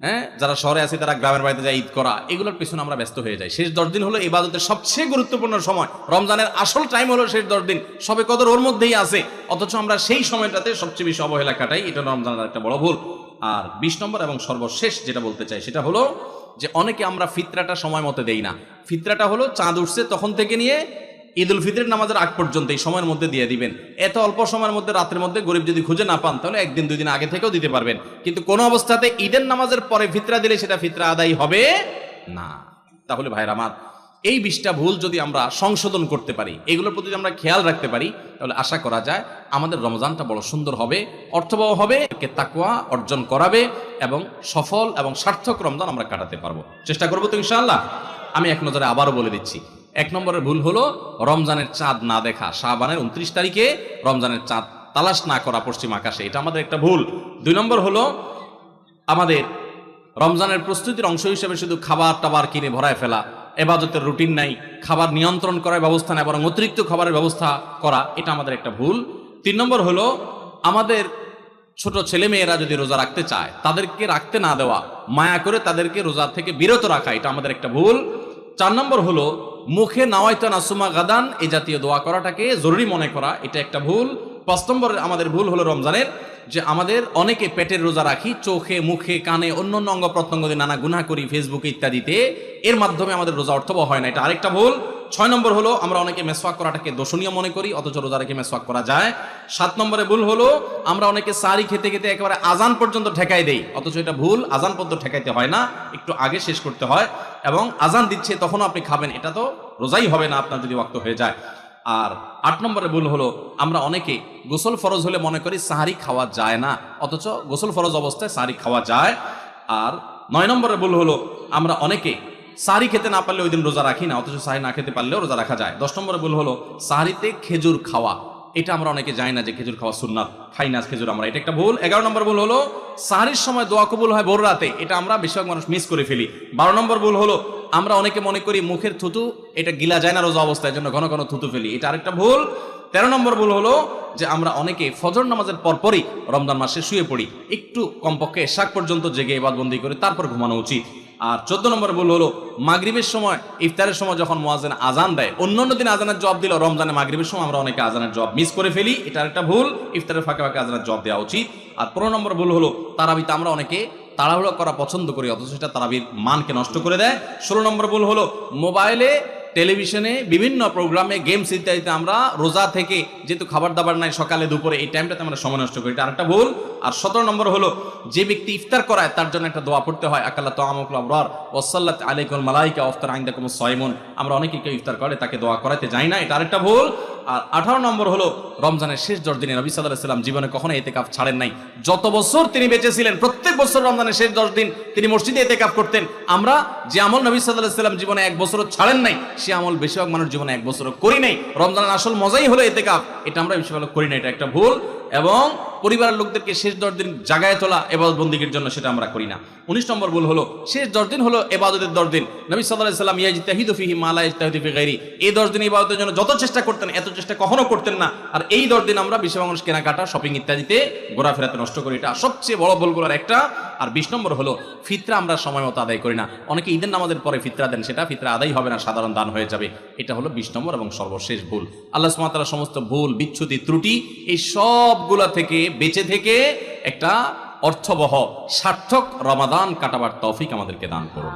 [SPEAKER 1] হ্যাঁ, যারা শহরে আছে তারা গ্রামের বাড়িতে যায় ঈদ করা, এগুলোর পিছনে আমরা ব্যস্ত হয়ে যাই। শেষ 10 দিন হলো ইবাদতের সবচেয়ে গুরুত্বপূর্ণ সময়, রমজানের আসল টাইম হলো শেষ 10 দিন, সবে কদর ওর মধ্যেই আছে, অথচ আমরা সেই সময়টাতে সবচেয়ে বেশি অবহেলা কাটাই, এটা রমজানের একটা বড় ভুল। আর 20 নম্বর এবং সর্বশেষ যেটা বলতে চাই সেটা হলো যে অনেকে আমরা ফিতরাটা সময় মতো দেই না। ফিতরাটা হলো চাঁদ উঠছে তখন থেকে নিয়ে ঈদ উল ফিতরের নামাজের আগ পর্যন্ত এই সময়ের মধ্যে দিয়ে দিবেন। এত অল্প সময়ের মধ্যে, রাতের মধ্যে গরিব যদি খুঁজে না পান তাহলে 1 দিন 2 দিন আগে থেকেও দিতে পারবেন, কিন্তু কোনো অবস্থাতে ঈদের নামাজের পরে ফিতরা দিলে সেটা ফিতরা আদায় হবে না। তাহলে ভাইরা আমার, এই 20টা ভুল যদি আমরা সংশোধন করতে পারি, এগুলোর প্রতি যদি আমরা খেয়াল রাখতে পারি, তাহলে আশা করা যায় আমাদের রমজানটা বড় সুন্দর হবে, অর্থবহ হবে, তাকওয়া অর্জন করাবে এবং সফল এবং সার্থক রমজান আমরা কাটাতে পারবো। চেষ্টা করবো তো ইনশাআল্লাহ। আমি এক নজরে আবারও বলে দিচ্ছি, 1 নম্বরের ভুল হলো রমজানের চাঁদ না দেখা, শাবানের 29 তারিখে রমজানের চাঁদ তালাশ না করা পশ্চিম আকাশে, এটা আমাদের একটা ভুল। 2 নম্বর হলো আমাদের রমজানের প্রস্তুতির অংশ হিসেবে শুধু খাবার টাবার কিনে ভরায় ফেলা, ইবাদতের রুটিন নাই, খাবার নিয়ন্ত্রণ করার ব্যবস্থা নেই, বরং অতিরিক্ত খাবারের ব্যবস্থা করা, এটা আমাদের একটা ভুল। 3 নম্বর হলো আমাদের ছোট ছেলে মেয়েরা যদি রোজা রাখতে চায় তাদেরকে রাখতে না দেওয়া, মায়া করে তাদেরকে রোজা থেকে বিরত রাখা, এটা আমাদের একটা ভুল। 4 নম্বর হলো মুখে নাওয়াইতা নাসুমা গাদান এই জাতীয় দোয়া করাটাকে জরুরি মনে করা, এটা একটা ভুল। 5 নম্বর আমাদের ভুল হলো রমজানের যে আমাদের অনেকে পেটের রোজা রাখি, চোখে, মুখে, কানে, অন্য অন্য অঙ্গ প্রত্যঙ্গ দিয়ে নানা গুনাহ করি ফেসবুকে ইত্যাদিতে, এর মাধ্যমে আমাদের রোজা অর্থবহ হয় না, এটা আরেকটা ভুল। 6 নম্বর হলো আমরা অনেকে মেসওয়াক করাটাকে দোষণীয় মনে করি, অথচ রোজা রেখে মেসওয়াক করা যায়। 7 নম্বরে ভুল হলো আমরা অনেকে সারি খেতে খেতে একেবারে আজান পর্যন্ত ঠেকাই দেই, অথচ এটা ভুল, আজান পর্যন্ত ঠেকাইতে হয় না, একটু আগে শেষ করতে হয়, এবং আজান দিচ্ছে তখনও আপনি খাবেন, এটা তো রোজাই হবে না আপনার যদি ওয়াক্ত হয়ে যায়। আর 8 নম্বরে ভুল হলো আমরা অনেকে গোসল ফরজ হলে মনে করি সাহারি খাওয়া যায় না, অথচ গোসল ফরজ অবস্থায় সাহারি খাওয়া যায়। আর 9 নম্বরে ভুল হলো আমরা অনেকে সাহারি খেতে না পারলে ওই দিন রোজা রাখি না, অথচ সাহারি না খেতে পারলেও রোজা রাখা যায়। 10 নম্বরে ভুল হলো সাহারিতে খেজুর খাওয়া, এটা আমরা অনেকে জানি না যে খেজুর খাওয়া সুন্নাত, খাই না খেজুর আমরা, এটা একটা ভুল। 11 নম্বর ভুল হলো সাহারির সময় দোয়া কবুল হয় ভোর রাতে, এটা আমরা বেশিরভাগ মানুষ মিস করে ফেলি। 12 নম্বর ভুল হলো আমরা অনেকে মনে করি মুখের থুতু এটা গিলা যায় না রোজা অবস্থায়, জন্য ঘন ঘন থুতু ফেলি, এটা আরেকটা ভুল। 13 নম্বর ভুল হলো যে আমরা অনেকে ফজর নামাজের পরপরই রমজান মাসে শুয়ে পড়ি, একটু কমপক্ষে এশাক পর্যন্ত জেগে ইবাদতবন্দি করে তারপর ঘুমানো উচিত। আর 14 নম্বর ভুল হলো মাগরিবের সময়, ইফতারের সময় যখন মুয়াজ্জিন আজান দেয়, অন্যান্য দিন আজানের জবাব দিল, রমজানে মাগরিবের সময় আমরা অনেকে আজানের জবাব মিস করে ফেলি, এটা একটা ভুল, ইফতারের ফাঁকে ফাঁকে আজানের জবাব দেওয়া উচিত। আর 15 নম্বর ভুল হলো তারাবিতে আমরা অনেকে তাড়াহুড়ো করা পছন্দ করি, অথচ সেটা তারাবির মানকে নষ্ট করে দেয়। 16 নম্বর ভুল হলো মোবাইলে, টেলিভিশনে, বিভিন্ন প্রোগ্রামে, গেমস ইত্যাদিতে আমরা রোজা থেকে যেহেতু খাবার দাবার নাই সকালে দুপুরে, এই টাইমটাতে আমরা সময় নষ্ট করি, এটা আরেকটা ভুল। আর 17 নম্বর হলো যে ব্যক্তি ইফতার করায় তার জন্য একটা দোয়া পড়তে হয়, আকাল্লা তাআমাকুল আবরার ওয়া সাল্লাত আলাইকুল মালাইকা ওয়া আফতার ইনদাকুমুস সাইমুন, আমরা অনেকে কেউ ইফতার করে তাকে দোয়া করাতে যাই না, এটা আরেকটা ভুল। আর 18 নম্বর হলো রমজানের শেষ 10 দিনে নবী সাল্লাল্লাহু আলাইহি ওয়াসাল্লাম জীবনে কখনো ইতিকাফ ছাড়েন নাই। যত বছর তিনি বেঁচে ছিলেন প্রত্যেক বছর রমজানের শেষ 10 দিন তিনি মসজিদে ইতিকাফ করতেন। আমরা যে আমল নবী সাল্লাল্লাহু আলাইহি ওয়াসাল্লাম জীবনে এক বছরও ছাড়েন নাই, সে আমল বেশিরভাগ মানুষ জীবনে এক বছরও করি নাই। রমজানের আসল মজাই হলো ইতিকাফ, এটা আমরা বেশিরভাগ করি না, এটা একটা ভুল। এবং পরিবারের লোকদেরকে শেষ 10 দিন জাগায় তোলা ইবাদত বন্দিগির জন্য, সেটা আমরা করি না। 19 নম্বর ভুল হলো শেষ 10 দিন হলো ইবাদতের 10 দিন। নবী সাল্লাল্লাহু আলাইহি ওয়াসাল্লাম ইয়াজতাহিদু ফিহি মা লা ইয়াজতাহিদু ফি গায়রি, এই 10 দিন ইবাদতের জন্য যত চেষ্টা করতেন এত চেষ্টা কখনো করতেন না। আর এই 10 দিন আমরা বেশিরভাগ মানুষ কেনাকাটা, শপিং ইত্যাদিতে ঘোরাফেরাতে নষ্ট করি, এটা সবচেয়ে বড় ভুলগুলোর একটা। আর 20 নম্বর হলো ফিতরা আমরা সময় মতো আদায় করি না। অনেকে ঈদের নামাজের পরে ফিতরা দেন, সেটা ফিতরা আদায় হবে না, সাধারণ দান হয়ে যাবে। এটা হলো 20 নম্বর এবং সর্বশেষ ভুল। আল্লাহ সুবহানাহু ওয়া তাআলা সমস্ত ভুল, বিচ্যুতি, ত্রুটি এই সবগুলা থেকে বেঁচে থেকে একটা অর্থবহ সার্থক রমাদান কাটাবার তৌফিক আমাদেরকে দান করুন।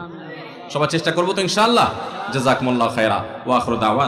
[SPEAKER 1] সবাই চেষ্টা করবো তো ইনশাআল্লাহ। জাযাকুমুল্লাহু খায়রা ওয়া আখিরু দাওয়ানা।